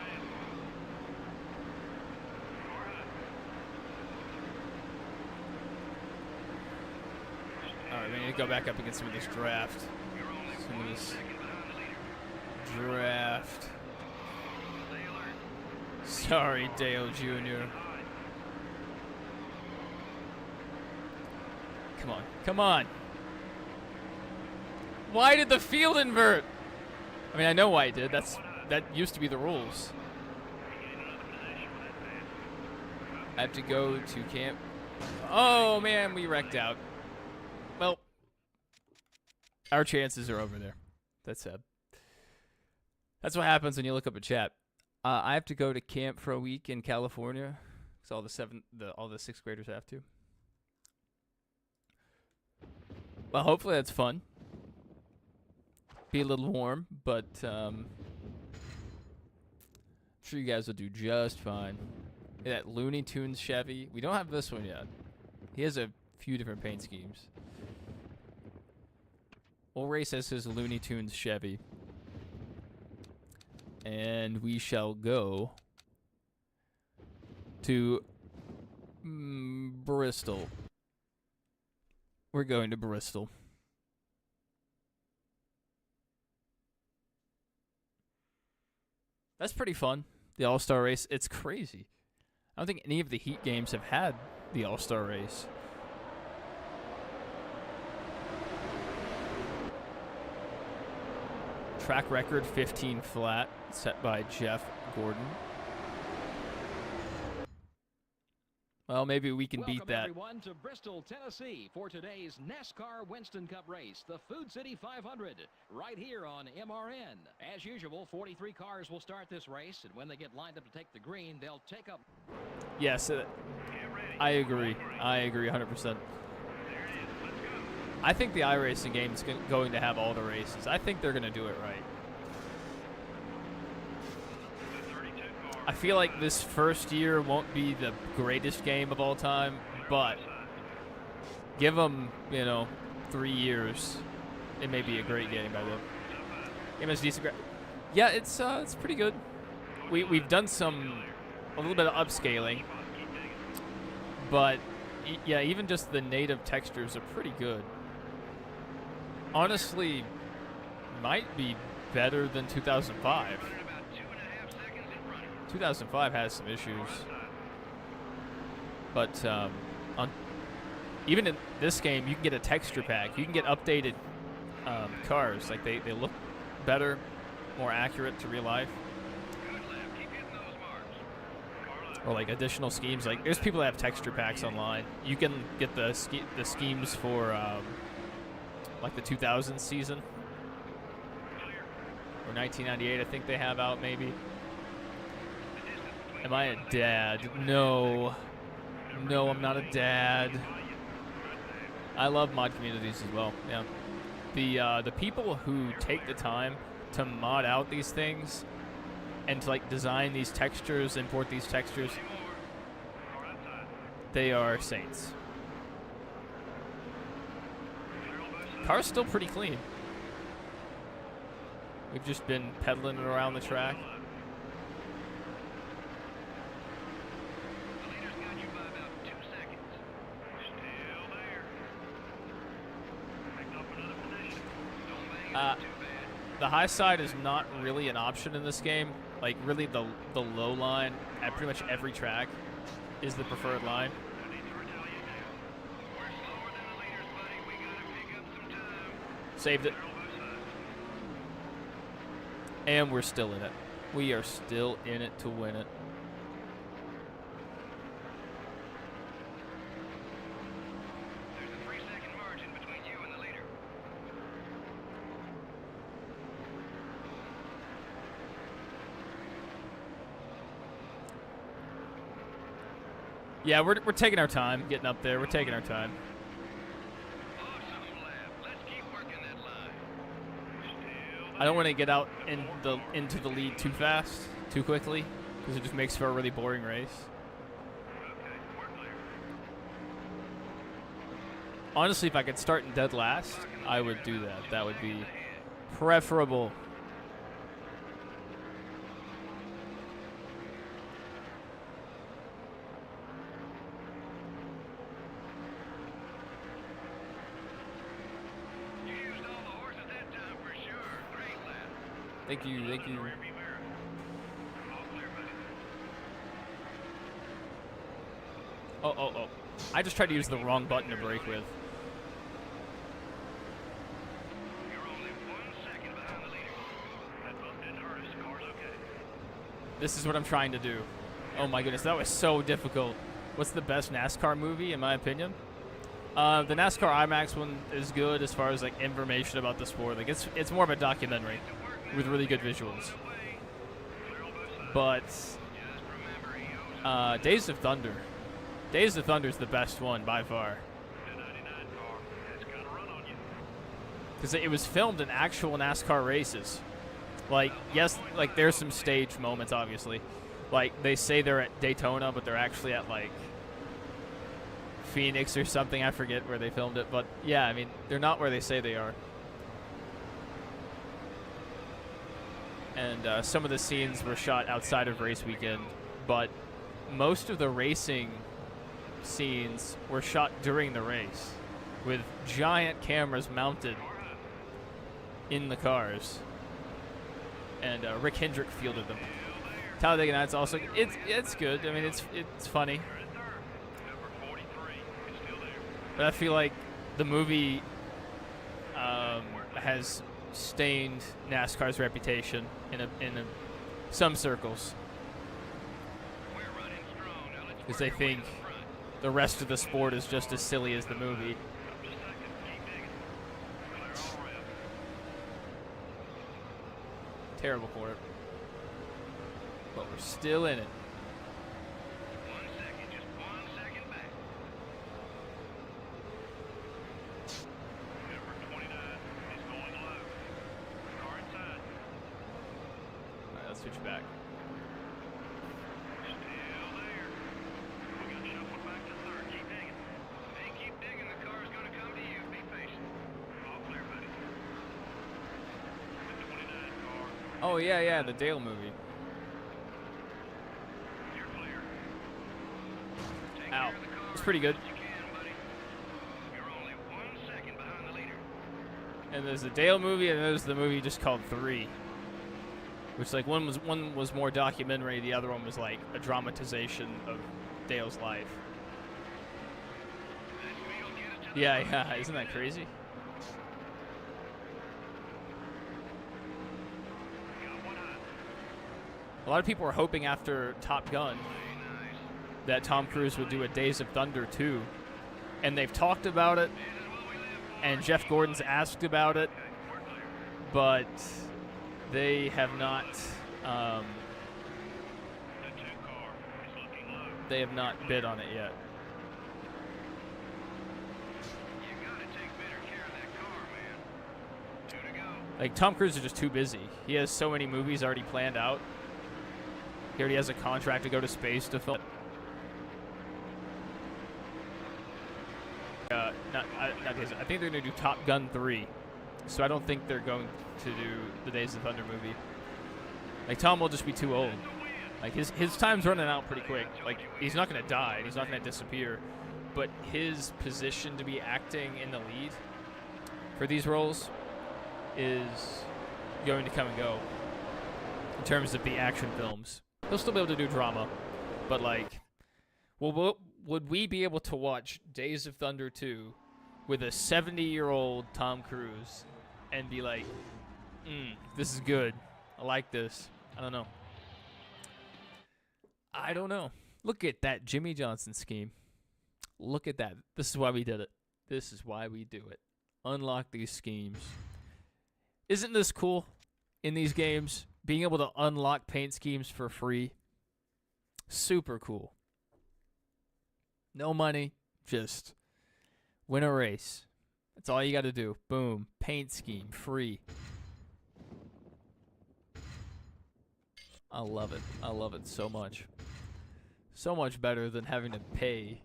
Speaker 1: Alright, we need to go back up against some of this draft. Some of this draft. Sorry, Dale Jr. Come on. Come on. Why did the field invert? I mean, I know why it did. That used to be the rules. I have to go to camp. Oh, man, we wrecked out. Well, our chances are over there. That's sad. That's what happens when you look up a chat. I have to go to camp for a week in California, because all the sixth graders have to. Well, hopefully that's fun. Be a little warm, but I'm sure you guys will do just fine. That Looney Tunes Chevy. We don't have this one yet. He has a few different paint schemes. We'll race as his Looney Tunes Chevy. And we shall go to Bristol. We're going to Bristol. That's pretty fun. The All-Star race. It's crazy. I don't think any of the Heat games have had the All-Star race. Track record 15 flat, set by Jeff Gordon. Well, maybe we can beat that.
Speaker 3: Welcome everyone to Bristol, Tennessee for today's NASCAR Winston Cup race, the Food City 500, right here on MRN. As usual, 43 cars will start this race, and when they get lined up to take the green, they'll take up.
Speaker 1: Yes, I agree. I agree 100%. I think the iRacing game is going to have all the races. I think they're going to do it right. I feel like this first year won't be the greatest game of all time, but give them, 3 years. It may be a great game by then. Game is decent. Yeah, it's pretty good. We've done a little bit of upscaling, but yeah, even just the native textures are pretty good. Honestly, might be better than 2005. 2005 has some issues, but even in this game, you can get a texture pack. You can get updated cars. Like they look better, more accurate to real life. Or like additional schemes. Like there's people that have texture packs online. You can get the schemes for like the 2000 season or 1998. I think they have out maybe. Am I a dad? No. No, I'm not a dad. I love mod communities as well. Yeah. The people who take the time to mod out these things and to like design these textures, import these textures, they are saints. Car's still pretty clean. We've just been pedaling it around the track. The high side is not really an option in this game. Like, really, the low line at pretty much every track is the preferred line. Saved it. And we're still in it. We are still in it to win it. Yeah, we're taking our time getting up there. We're taking our time. I don't want to get out into the lead too fast, too quickly, because it just makes for a really boring race. Honestly, if I could start in dead last, I would do that. That would be preferable.
Speaker 2: You used all the horses that time for sure. Great lap.
Speaker 1: Thank you, thank you.
Speaker 2: Rearview mirror. All clear, buddy.
Speaker 1: Oh. I just tried to use the wrong button to brake with.
Speaker 2: You're only 1 second behind the leader. That bump didn't hurt us. Car's okay.
Speaker 1: This is what I'm trying to do. Oh my goodness, that was so difficult. What's the best NASCAR movie, in my opinion? The NASCAR IMAX one is good as far as like information about the sport. Like it's more of a documentary with really good visuals. But Days of Thunder. Days of Thunder is the best one by far.
Speaker 2: The 99 car. That's gonna run on you.
Speaker 1: Because it was filmed in actual NASCAR races. Like, yes, like there's some stage moments, obviously. Like, they say they're at Daytona, but they're actually at, like, Phoenix or something. I forget where they filmed it. But, yeah, I mean, they're not where they say they are. And some of the scenes were shot outside of race weekend. But most of the racing scenes were shot during the race with giant cameras mounted in the cars. And Rick Hendrick fielded them. Talladega Nights also, it's good. I mean, it's funny.
Speaker 2: Number 43 is still there.
Speaker 1: But I feel like the movie has stained NASCAR's reputation in some circles.
Speaker 2: We're running strong. Now let's
Speaker 1: Because they
Speaker 2: work our way
Speaker 1: think
Speaker 2: to the front.
Speaker 1: the rest of the sport is just as silly as the movie.
Speaker 2: Up to second. Keep digging. Clear all around.
Speaker 1: Terrible for it. But we're still in it.
Speaker 2: 1 second. Just 1 second back. Number 29 is going low. Car inside.
Speaker 1: All right, let's switch back.
Speaker 2: Still there. We're going to shuffle back to third. Keep digging. Hey, keep digging. The car is going to come to you. Be patient. All clear, buddy. The 29 car.
Speaker 1: Oh, yeah, the Dale movie.
Speaker 2: You're clear. Take
Speaker 1: Ow.
Speaker 2: care of the car
Speaker 1: It's pretty good.
Speaker 2: as best you can, buddy. You're only 1 second behind the leader.
Speaker 1: And there's the Dale movie, and there's the movie just called 3. Which, like, one was more documentary, the other one was, like, a dramatization of Dale's life.
Speaker 2: That speed will get us to the
Speaker 1: Yeah,
Speaker 2: front.
Speaker 1: yeah, isn't that crazy?
Speaker 2: Got one hot.
Speaker 1: A lot of people were hoping after Top Gun
Speaker 2: Hey, nice.
Speaker 1: that Tom Cruise would do a Days of Thunder 2. And they've talked about it,
Speaker 2: This is what we live for.
Speaker 1: and Jeff Gordon's asked about it,
Speaker 2: Okay, we're clear.
Speaker 1: but they have not,
Speaker 2: The 2 car is looking low.
Speaker 1: they have not bid on it yet.
Speaker 2: You gotta take better care of that car, man. 2 to go.
Speaker 1: Like, Tom Cruise is just too busy. He has so many movies already planned out. He already has a contract to go to space to film. Not Days. I think they're going to do Top Gun 3. So I don't think they're going to do the Days of Thunder movie. Like, Tom will just be too old. Like, his time's running out pretty quick. Like, he's not going to die. He's not going to disappear. But his position to be acting in the lead for these roles is going to come and go in terms of the action films. He'll still be able to do drama, but like, would we be able to watch Days of Thunder 2 with a 70-year-old Tom Cruise and be like, this is good. I like this. I don't know. I don't know. Look at that Jimmy Johnson scheme. Look at that. This is why we did it. This is why we do it. Unlock these schemes. Isn't this cool in these games? Being able to unlock paint schemes for free. Super cool. No money. Just win a race. That's all you got to do. Boom. Paint scheme. Free. I love it. I love it so much. So much better than having to pay.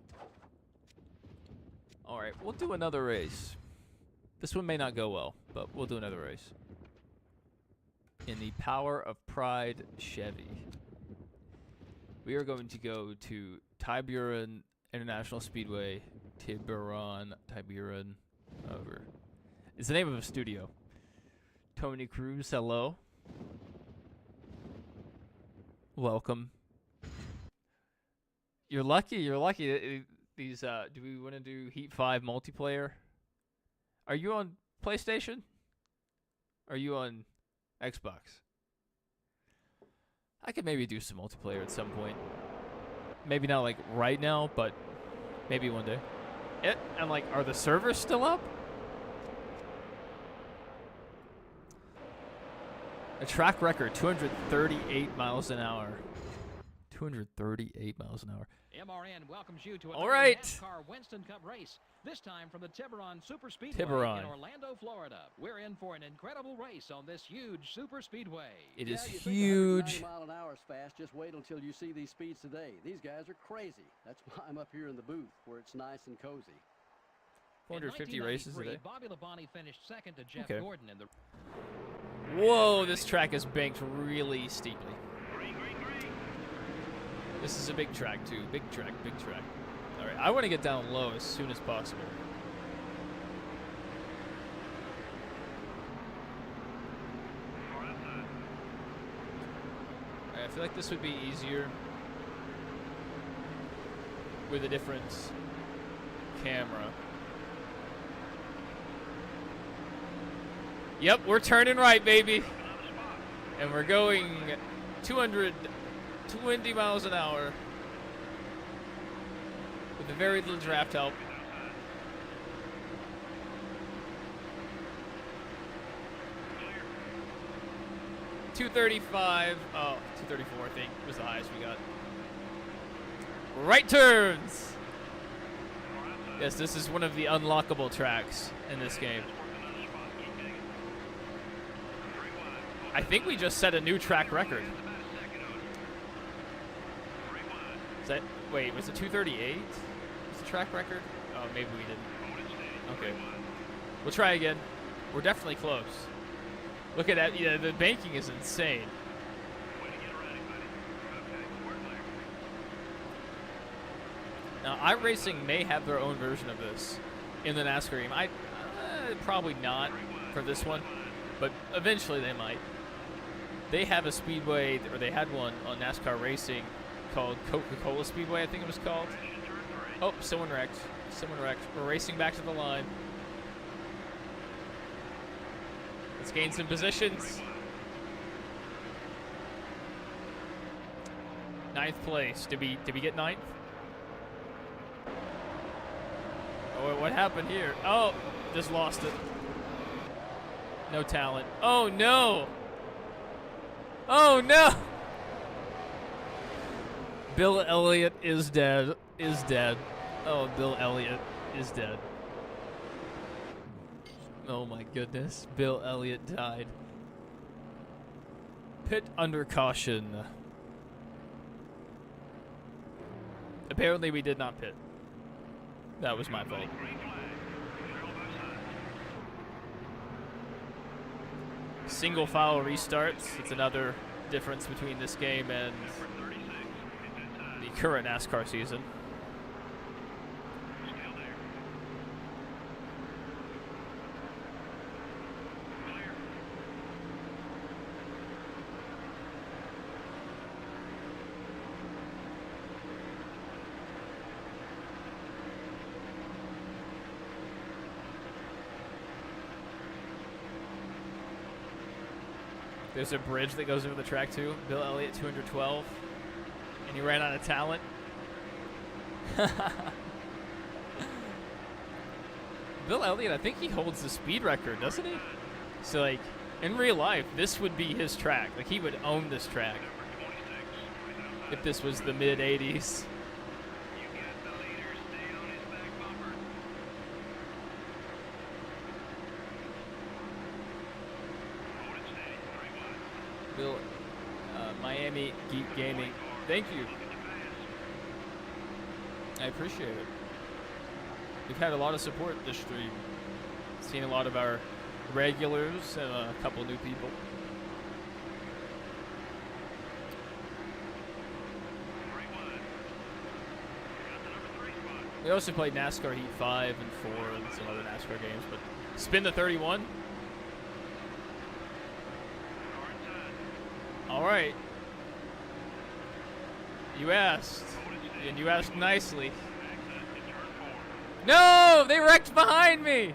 Speaker 1: All All right, we'll do another race. This one may not go well, but we'll do another race. In the Power of Pride Chevy. We are going to go to Tiburon International Speedway. Tiburon. Over. It's the name of a studio. Tony Cruz, hello. Welcome. You're lucky. These, do we want to do Heat 5 multiplayer? Are you on PlayStation? Are you on Xbox? I could maybe do some multiplayer at some point. Maybe not like right now, but maybe one day. I'm like, are the servers still up? A track record, 238 miles an hour. 238 miles an hour.
Speaker 3: MRN welcomes you to a
Speaker 1: NASCAR
Speaker 3: Winston Cup race. This time from the Tiburon Super Speedway
Speaker 1: Tiburon.
Speaker 3: in Orlando, Florida. We're in for an incredible race on this huge super speedway.
Speaker 1: It
Speaker 4: Yeah,
Speaker 1: is
Speaker 4: you think
Speaker 1: huge.
Speaker 4: 190 mile an hour is fast. Just wait until you see these speeds today. These guys are crazy. That's why I'm up here in the booth where it's nice and cozy.
Speaker 1: 450 races a day.
Speaker 3: Bobby Labonte finished second to Jeff
Speaker 1: Okay.
Speaker 3: Gordon in the.
Speaker 1: Whoa, this track is banked really steeply. This is a big track too. Big track. All right, I want to get down low as soon as possible. All right, I feel like this would be easier with a different camera. Yep, we're turning right, baby. And we're going 220 miles an hour with very little draft help. .235. Oh, 234, I think, was the highest we got. Right turns! Yes, this is one of the unlockable tracks in this game. I think we just set a new track record. Is that, wait, was it 238? Was the track record? Oh, maybe we didn't. Okay. We'll try again. We're definitely close. Look at that. Yeah, the banking is insane. Now, iRacing may have their own version of this in the NASCAR game. Probably not for this one, but eventually they might. They have a speedway, or they had one on NASCAR Racing called Coca-Cola Speedway, I think it was called. Oh, someone wrecked. We're racing back to the line. Let's gain some positions. 9th place. Did we get 9th? Oh, what happened here? Oh, just lost it. No talent. Oh, no! Oh, no! Bill Elliott is dead. Oh, Bill Elliott is dead. Oh, my goodness. Bill Elliott died. Pit under caution. Apparently, we did not pit. That was my fault. Single file restarts. It's another difference between this game and the current NASCAR season. There's a bridge that goes over the track too. Bill Elliott, 212. And he ran out of talent. Bill Elliott, I think he holds the speed record, doesn't he? So, like, in real life, this would be his track. Like, he would own this track if this was the mid-'80s. Bill, Miami Geek Gaming. Thank you. I appreciate it. We've had a lot of support this stream. Seen a lot of our regulars and a couple new people. We also played NASCAR Heat 5 and 4 and some other NASCAR games, but spin the 31. All right. You asked, and you asked nicely. No, they wrecked behind me.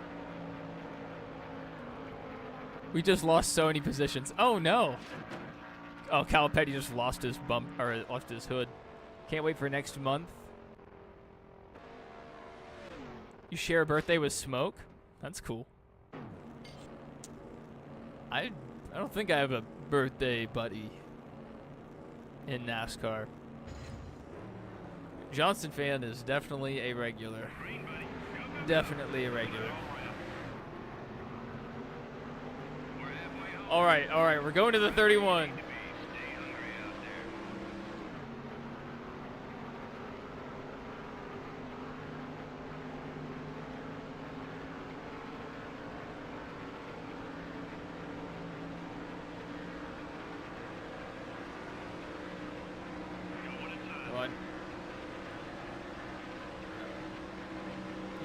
Speaker 1: We just lost so many positions. Oh no. Oh, Calipetti just lost his bump or lost his hood. Can't wait for next month. You share a birthday with Smoke? That's cool. I don't think I have a birthday buddy in NASCAR. Johnson fan is definitely a regular. Definitely a regular. All right, we're going to the 31.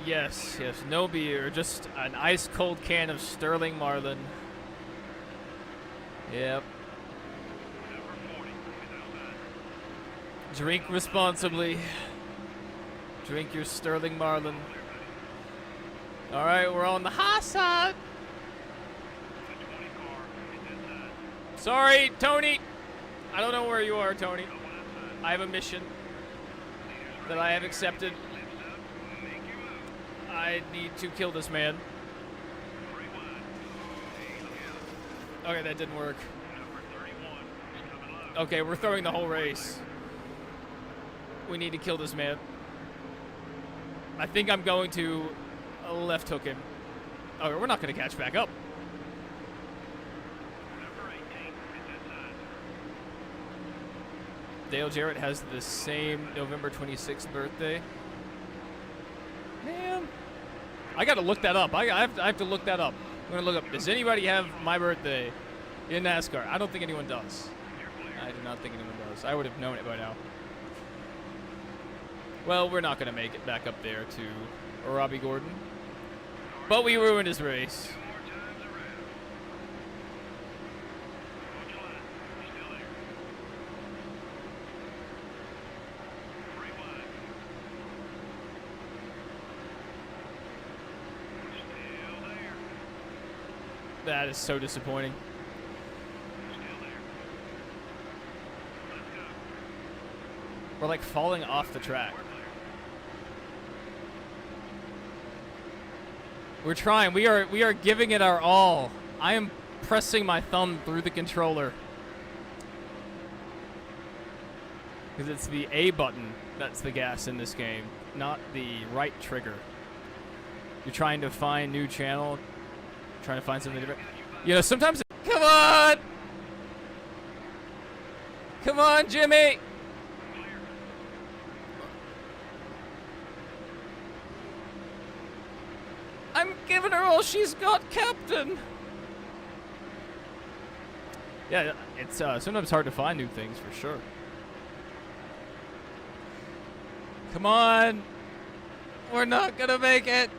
Speaker 1: Yes, no beer, just an ice cold can of Sterling Marlin. Yep. Drink responsibly. Drink your Sterling Marlin. All right, we're on the high side. Sorry, Tony. I don't know where you are, Tony. I have a mission that I have accepted. I need to kill this man. Okay, that didn't work. Okay, we're throwing the whole race. We need to kill this man. I think I'm going to left hook him. Okay, we're not going to catch back up. Dale Jarrett has the same November 26th birthday. Man. I gotta look that up. I have to look that up. I'm gonna look up. Does anybody have my birthday in NASCAR? I don't think anyone does. I do not think anyone does. I would have known it by now. Well, we're not gonna make it back up there to Robbie Gordon, but we ruined his race. That is so disappointing. We're like falling off the track. We're trying. We are giving it our all. I am pressing my thumb through the controller. Because it's the A button that's the gas in this game, not the right trigger. You're trying to find new channel. Trying to find something different. You know, sometimes... Come on! Come on, Jimmy! I'm giving her all she's got, Captain! Yeah, it's sometimes hard to find new things, for sure. Come on! We're not gonna make it!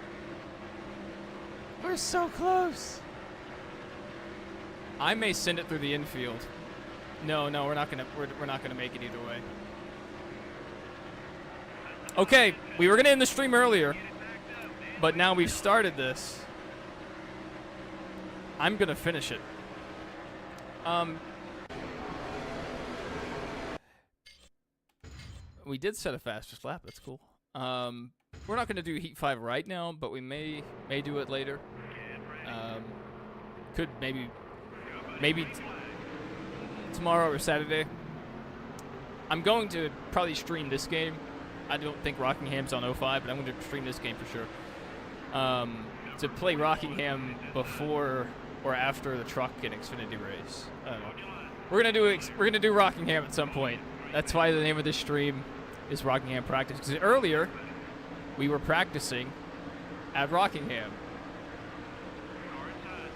Speaker 1: We're so close. I may send it through the infield. No, we're not gonna make it either way. Okay, we were gonna end the stream earlier, but now we've started this. I'm gonna finish it. We did set a fastest lap. That's cool. We're not going to do Heat 5 right now, but we may do it later. Could maybe tomorrow or Saturday. I'm going to probably stream this game. I don't think Rockingham's on 05, but I'm going to stream this game for sure. To play Rockingham before or after the truck and Xfinity race. I don't know. We're gonna do Rockingham at some point. That's why the name of this stream is Rockingham Practice. Because earlier we were practicing at Rockingham.
Speaker 2: Car inside.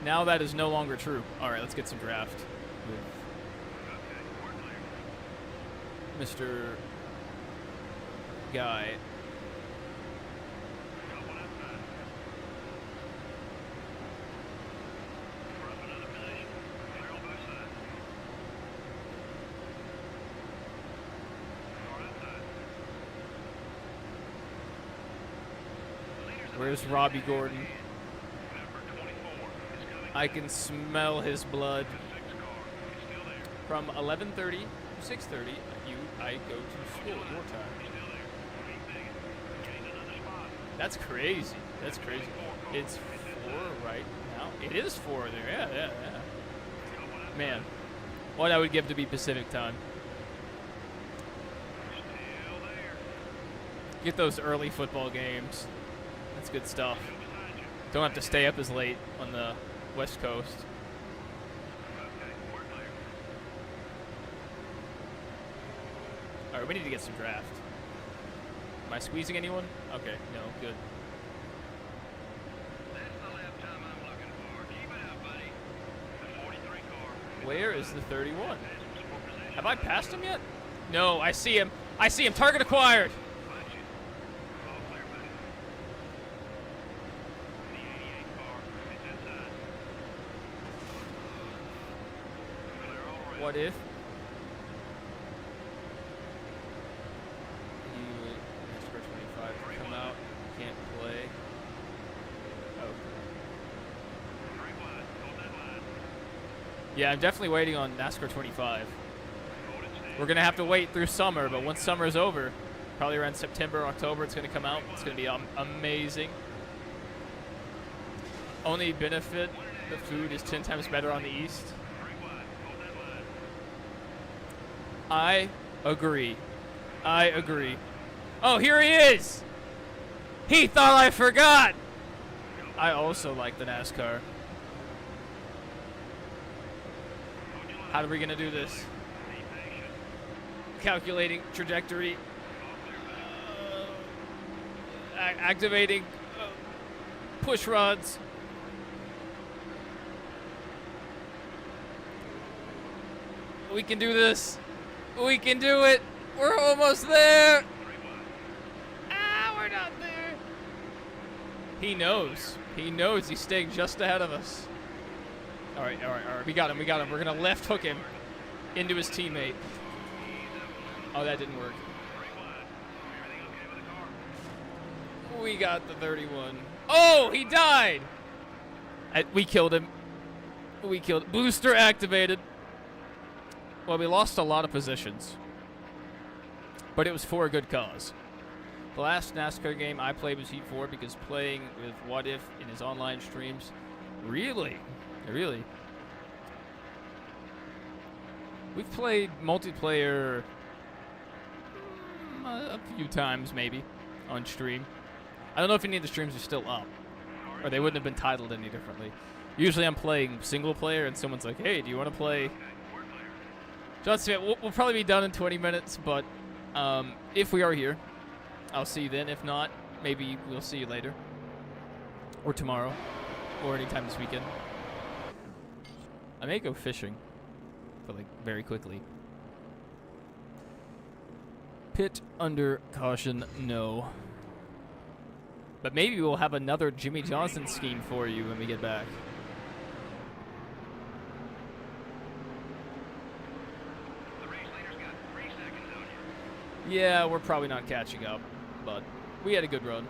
Speaker 1: Now that is no longer true. All right, let's get some draft with
Speaker 2: Okay, we're clear.
Speaker 1: Mr. Guy.
Speaker 2: Got one outside. We're up another position. Clear on both sides. Car outside. The leader's
Speaker 1: Where's
Speaker 2: about
Speaker 1: Robbie
Speaker 2: to
Speaker 1: Gordon?
Speaker 2: Number 24 is coming.
Speaker 1: I can smell his blood.
Speaker 2: 6 car is still there.
Speaker 1: From 11:30 to 6:30, I go to school. Your time.
Speaker 2: He's still there. Keep digging. Gained another spot.
Speaker 1: That's crazy. That's crazy. It's 4 right now. It is 4 there. Yeah.
Speaker 2: Got one outside.
Speaker 1: Man, what I would give to be Pacific time.
Speaker 2: Still there.
Speaker 1: Get those early football games. That's good stuff.
Speaker 2: Still behind you.
Speaker 1: Don't have to stay up as late on the West Coast.
Speaker 2: Okay, we're clear.
Speaker 1: All right, we need to get some draft. Am I squeezing anyone? Okay, no, good.
Speaker 2: That's the lap time I'm looking for. Keep it up, buddy. The 43 car.
Speaker 1: Where is the 31?
Speaker 2: Has some more position.
Speaker 1: Have I passed him yet? No, I see him. I see him. Target acquired.
Speaker 2: Watch it. All clear, buddy. The 88 car is inside. Clear all around.
Speaker 1: What if? You NASCAR 25 to come out. Can't play. Oh.
Speaker 2: 3 wide. Hold that line.
Speaker 1: Yeah, I'm definitely waiting on NASCAR 25.
Speaker 2: Hold it steady.
Speaker 1: We're gonna have to wait through summer, but once summer's over, probably around September, October, it's gonna come out. It's gonna be amazing. Only benefit, the food is 10 times better on the East.
Speaker 2: 3 wide. Hold that line.
Speaker 1: I agree. I agree. Oh, here he is! He thought I forgot! I also like the NASCAR.
Speaker 2: Hold your line.
Speaker 1: How are we gonna do this?
Speaker 2: Be patient.
Speaker 1: Calculating trajectory.
Speaker 2: All clear, buddy.
Speaker 1: Activating push rods. We can do this. We can do it. We're almost there.
Speaker 2: 3 wide.
Speaker 1: Ah, we're not there. He knows. He knows he's staying just ahead of us. All right. We got him. We're going to left hook him into his teammate. Oh, that didn't work.
Speaker 2: 3 wide. Everything okay with the car?
Speaker 1: We got the 31. Oh, he died. We killed him. Booster activated. Well, we lost a lot of positions, but it was for a good cause. The last NASCAR game I played was Heat 4 because playing with What If in his online streams, really. We've played multiplayer a few times maybe on stream. I don't know if any of the streams are still up, or they wouldn't have been titled any differently. Usually I'm playing single player and someone's like, hey, do you want to play?
Speaker 2: Okay, we're clear.
Speaker 1: John Smith, we'll probably be done in 20 minutes, but if we are here, I'll see you then. If not, maybe we'll see you later, or tomorrow, or anytime this weekend. I may go fishing, but like very quickly. Pit under caution, no. But maybe we'll have another Jimmy Johnson scheme for you when we get back.
Speaker 2: The race leader's got 3 seconds on you.
Speaker 1: Yeah, we're probably not catching up, but we had a good run.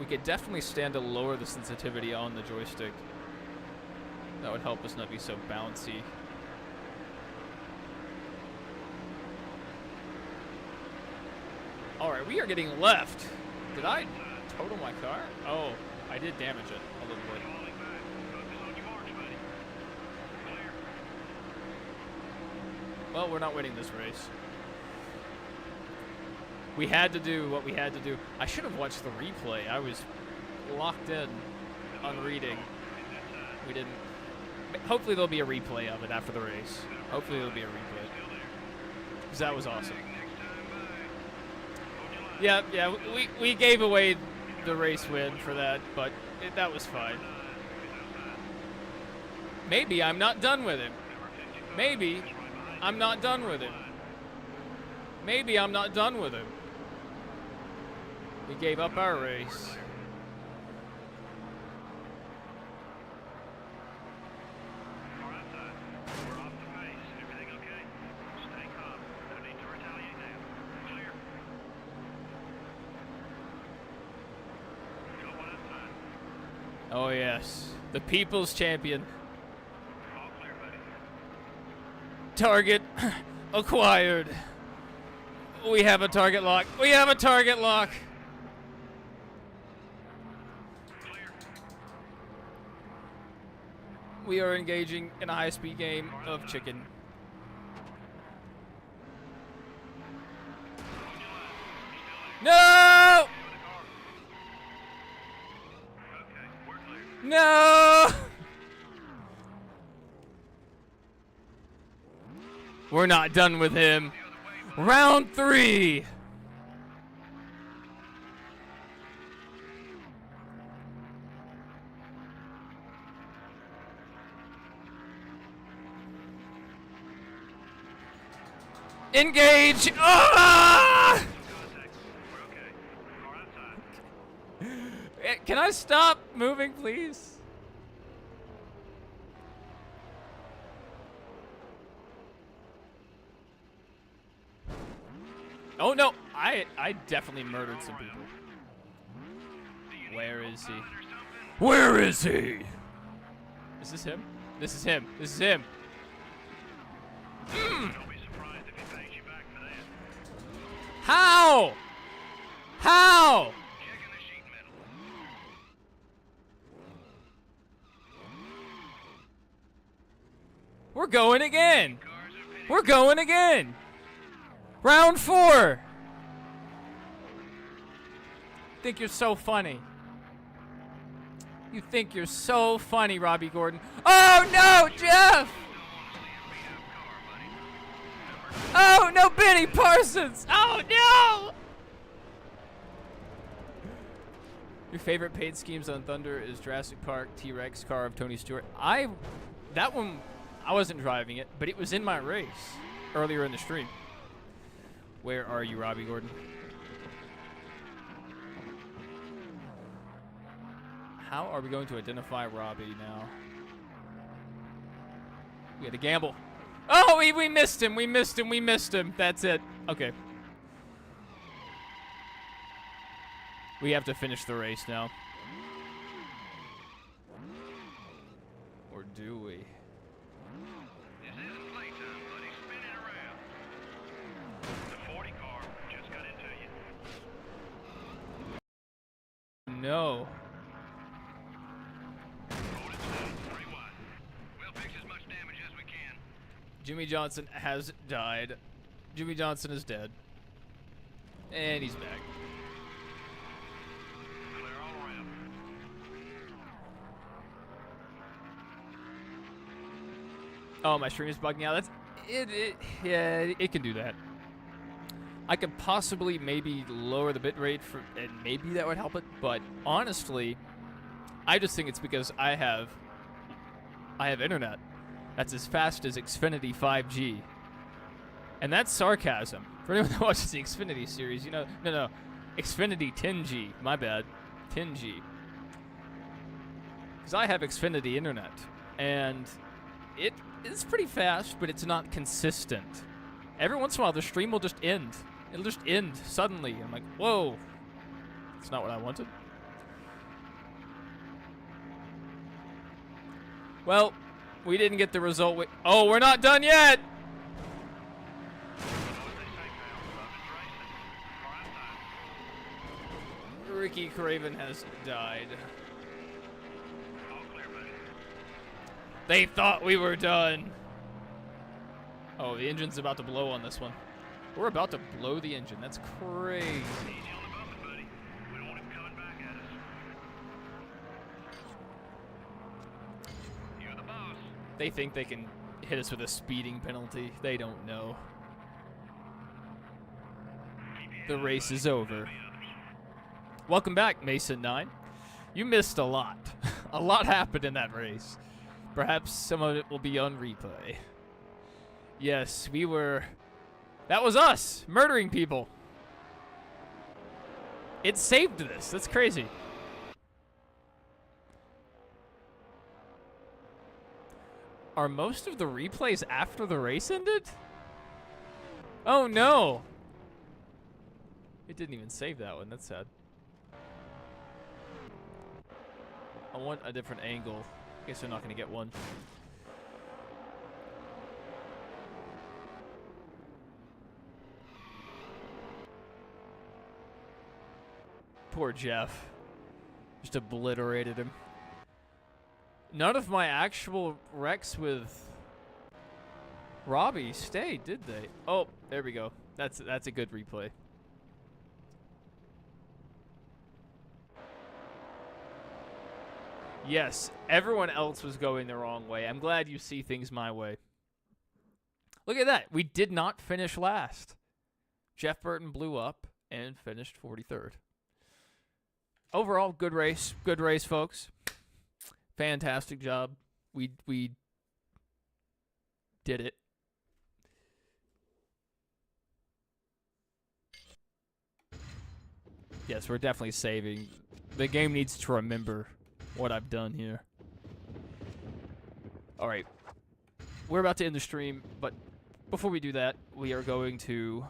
Speaker 1: We could definitely stand to lower the sensitivity on the joystick. That would help us not be so bouncy. Alright, we are getting left. Did I total my car? Oh, I did damage it a little bit.
Speaker 2: Falling back. Focus on your marks, buddy. Clear.
Speaker 1: Well, we're not winning this race. We had to do what we had to do. I should have watched the replay. I was locked in on reading.
Speaker 2: It's inside.
Speaker 1: We didn't. Hopefully there'll be a replay of it after the race. Hopefully there'll be a replay. Because that was awesome. Yeah, we gave away the race win for that, but that was fine. Maybe I'm not done with him. Maybe I'm not done with him. Maybe I'm not done with him. We gave up our race. Oh yes, the people's champion. Target acquired. We have a target lock. We have a target lock. We are engaging in a high-speed game of chicken. No! No! We're not done with him. Round 3. Engage! Ah! Can I stop moving, please? Oh no, I definitely murdered some people. Where is he? Where is he? Is this him? This is him. This is him. How? How? We're going again. We're going again. Round 4. Think you're so funny. You think you're so funny, Robbie Gordon. Oh no, Jeff! Oh no, Benny Parsons! Oh no! Your favorite paid schemes on Thunder is Jurassic Park, T-Rex, car of Tony Stewart. That one, I wasn't driving it, but it was in my race earlier in the stream. Where are you, Robbie Gordon? How are we going to identify Robbie now? We had to gamble. Oh, we missed him. We missed him. We missed him. That's it. Okay. We have to finish the race now. Or do we?
Speaker 2: This isn't playtime, buddy. Spin it around. The 40 car just got into you.
Speaker 1: No.
Speaker 2: Hold it still. Rewind. We'll fix as much damage as we can.
Speaker 1: Jimmy Johnson has died. Jimmy Johnson is dead. And he's back.
Speaker 2: Clear all around.
Speaker 1: Oh, my stream is bugging out. That's it. Yeah, it can do that. I could possibly maybe lower the bitrate and maybe that would help it. But honestly, I just think it's because I have internet that's as fast as Xfinity 5G, and that's sarcasm for anyone that watches the Xfinity series. You know, no, Xfinity 10G. My bad, 10G. Because I have Xfinity internet, and it is pretty fast, but it's not consistent. Every once in a while, the stream will just end. It'll just end suddenly. I'm like, whoa, it's not what I wanted. Well, we didn't get the result. Oh, we're not done yet. Ricky Craven has died. They thought we were done. Oh, the engine's about to blow on this one. We're about to blow the engine. That's crazy.
Speaker 2: Easy on the bumper, buddy. We don't want him coming back at us.
Speaker 1: They think they can hit us with a speeding penalty. They don't know. The race is over. Welcome back, Mason 9. You missed a lot. A lot happened in that race. Perhaps some of it will be on replay. Yes, we were... That was us, murdering people. It saved this. That's crazy. Are most of the replays after the race ended? Oh no! It didn't even save that one. That's sad. I want a different angle. Guess we're not going to get one. Poor Jeff. Just obliterated him. None of my actual wrecks with Robbie stayed, did they? Oh, there we go. That's a good replay. Yes, everyone else was going the wrong way. I'm glad you see things my way. Look at that. We did not finish last. Jeff Burton blew up and finished 43rd. Overall, good race. Good race, folks. Fantastic job. We did it. Yes, we're definitely saving. The game needs to remember what I've done here. All right. We're about to end the stream, but before we do that, we are going to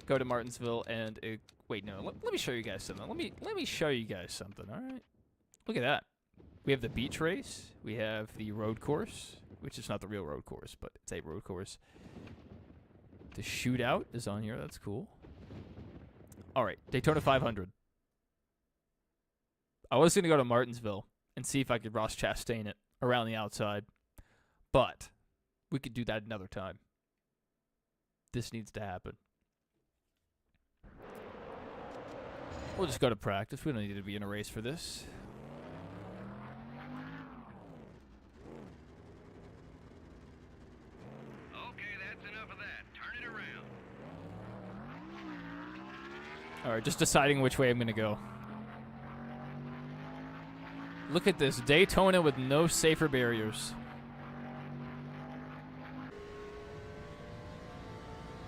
Speaker 1: go to Martinsville and wait, no. Let me show you guys something. Let me show you guys something. All right. Look at that. We have the beach race. We have the road course, which is not the real road course, but it's a road course. The shootout is on here. That's cool. All right, Daytona 500. I was going to go to Martinsville and see if I could Ross Chastain it around the outside, but we could do that another time. This needs to happen. We'll just go to practice. We don't need to be in a race for this. All right, just deciding which way I'm going to go. Look at this. Daytona with no safer barriers.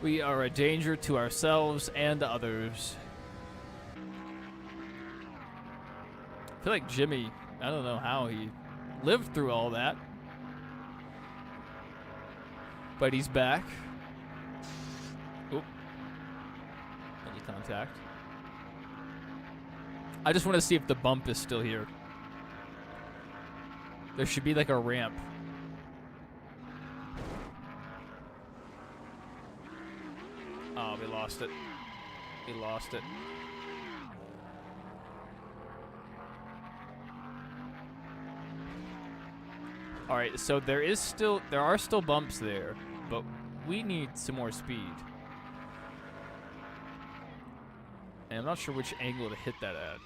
Speaker 1: We are a danger to ourselves and others. I feel like Jimmy, I don't know how he lived through all that. But he's back. Oop. Any contact. I just want to see if the bump is still here. There should be like a ramp. Oh, we lost it. We lost it. All right, so there are still bumps there, but we need some more speed. And I'm not sure which angle to hit that at.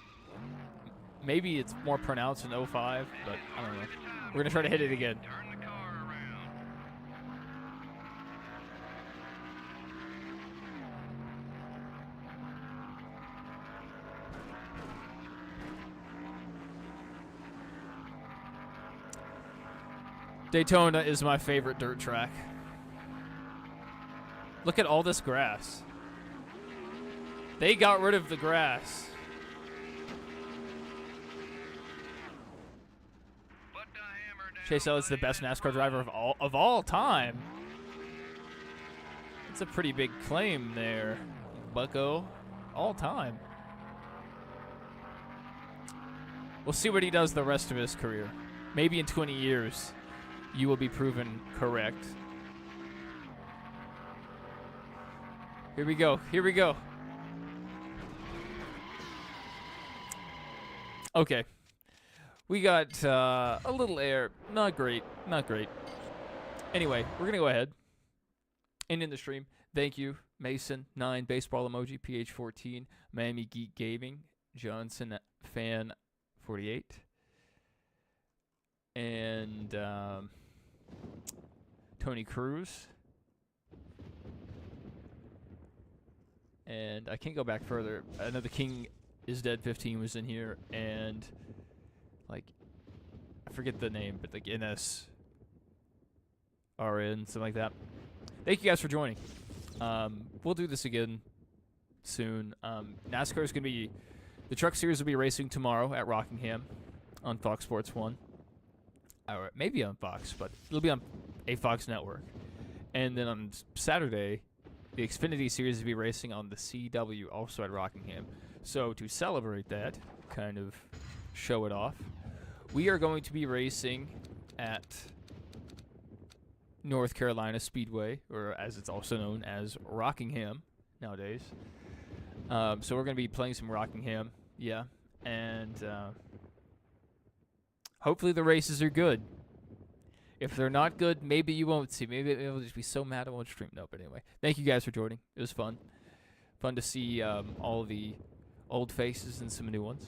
Speaker 1: Maybe it's more pronounced in 05, but I don't know. We're going to try to hit it again.
Speaker 2: Turn the car around.
Speaker 1: Daytona is my favorite dirt track. Look at all this grass. They got rid of the grass. Chase Elliott's the best NASCAR driver of all time. It's a pretty big claim there, bucko. All time. We'll see what he does the rest of his career. Maybe in 20 years, you will be proven correct. Here we go. Here we go. Okay. We got a little air. Not great. Not great. Anyway, we're going to go ahead and end the stream. Thank you, Mason 9, Baseball Emoji, PH14, Miami Geek Gaming, Johnson Fan 48. And Tony Cruz. And I can't go back further. I know the King is Dead 15 was in here, and like I forget the name, but like NS RN, something like that. Thank you guys for joining. We'll do this again soon. NASCAR is going to be, the Truck Series will be racing tomorrow at Rockingham on Fox Sports 1. Or maybe on Fox, but it'll be on a Fox network. And then on Saturday, the Xfinity Series will be racing on the CW, also at Rockingham. So to celebrate that, kind of show it off, we are going to be racing at North Carolina Speedway, or as it's also known as Rockingham nowadays. So we're going to be playing some Rockingham, yeah, and hopefully the races are good. If they're not good, maybe you won't see. Maybe it'll just be so mad I won't stream. No, but anyway, thank you guys for joining. It was fun. Fun to see all the old faces and some new ones.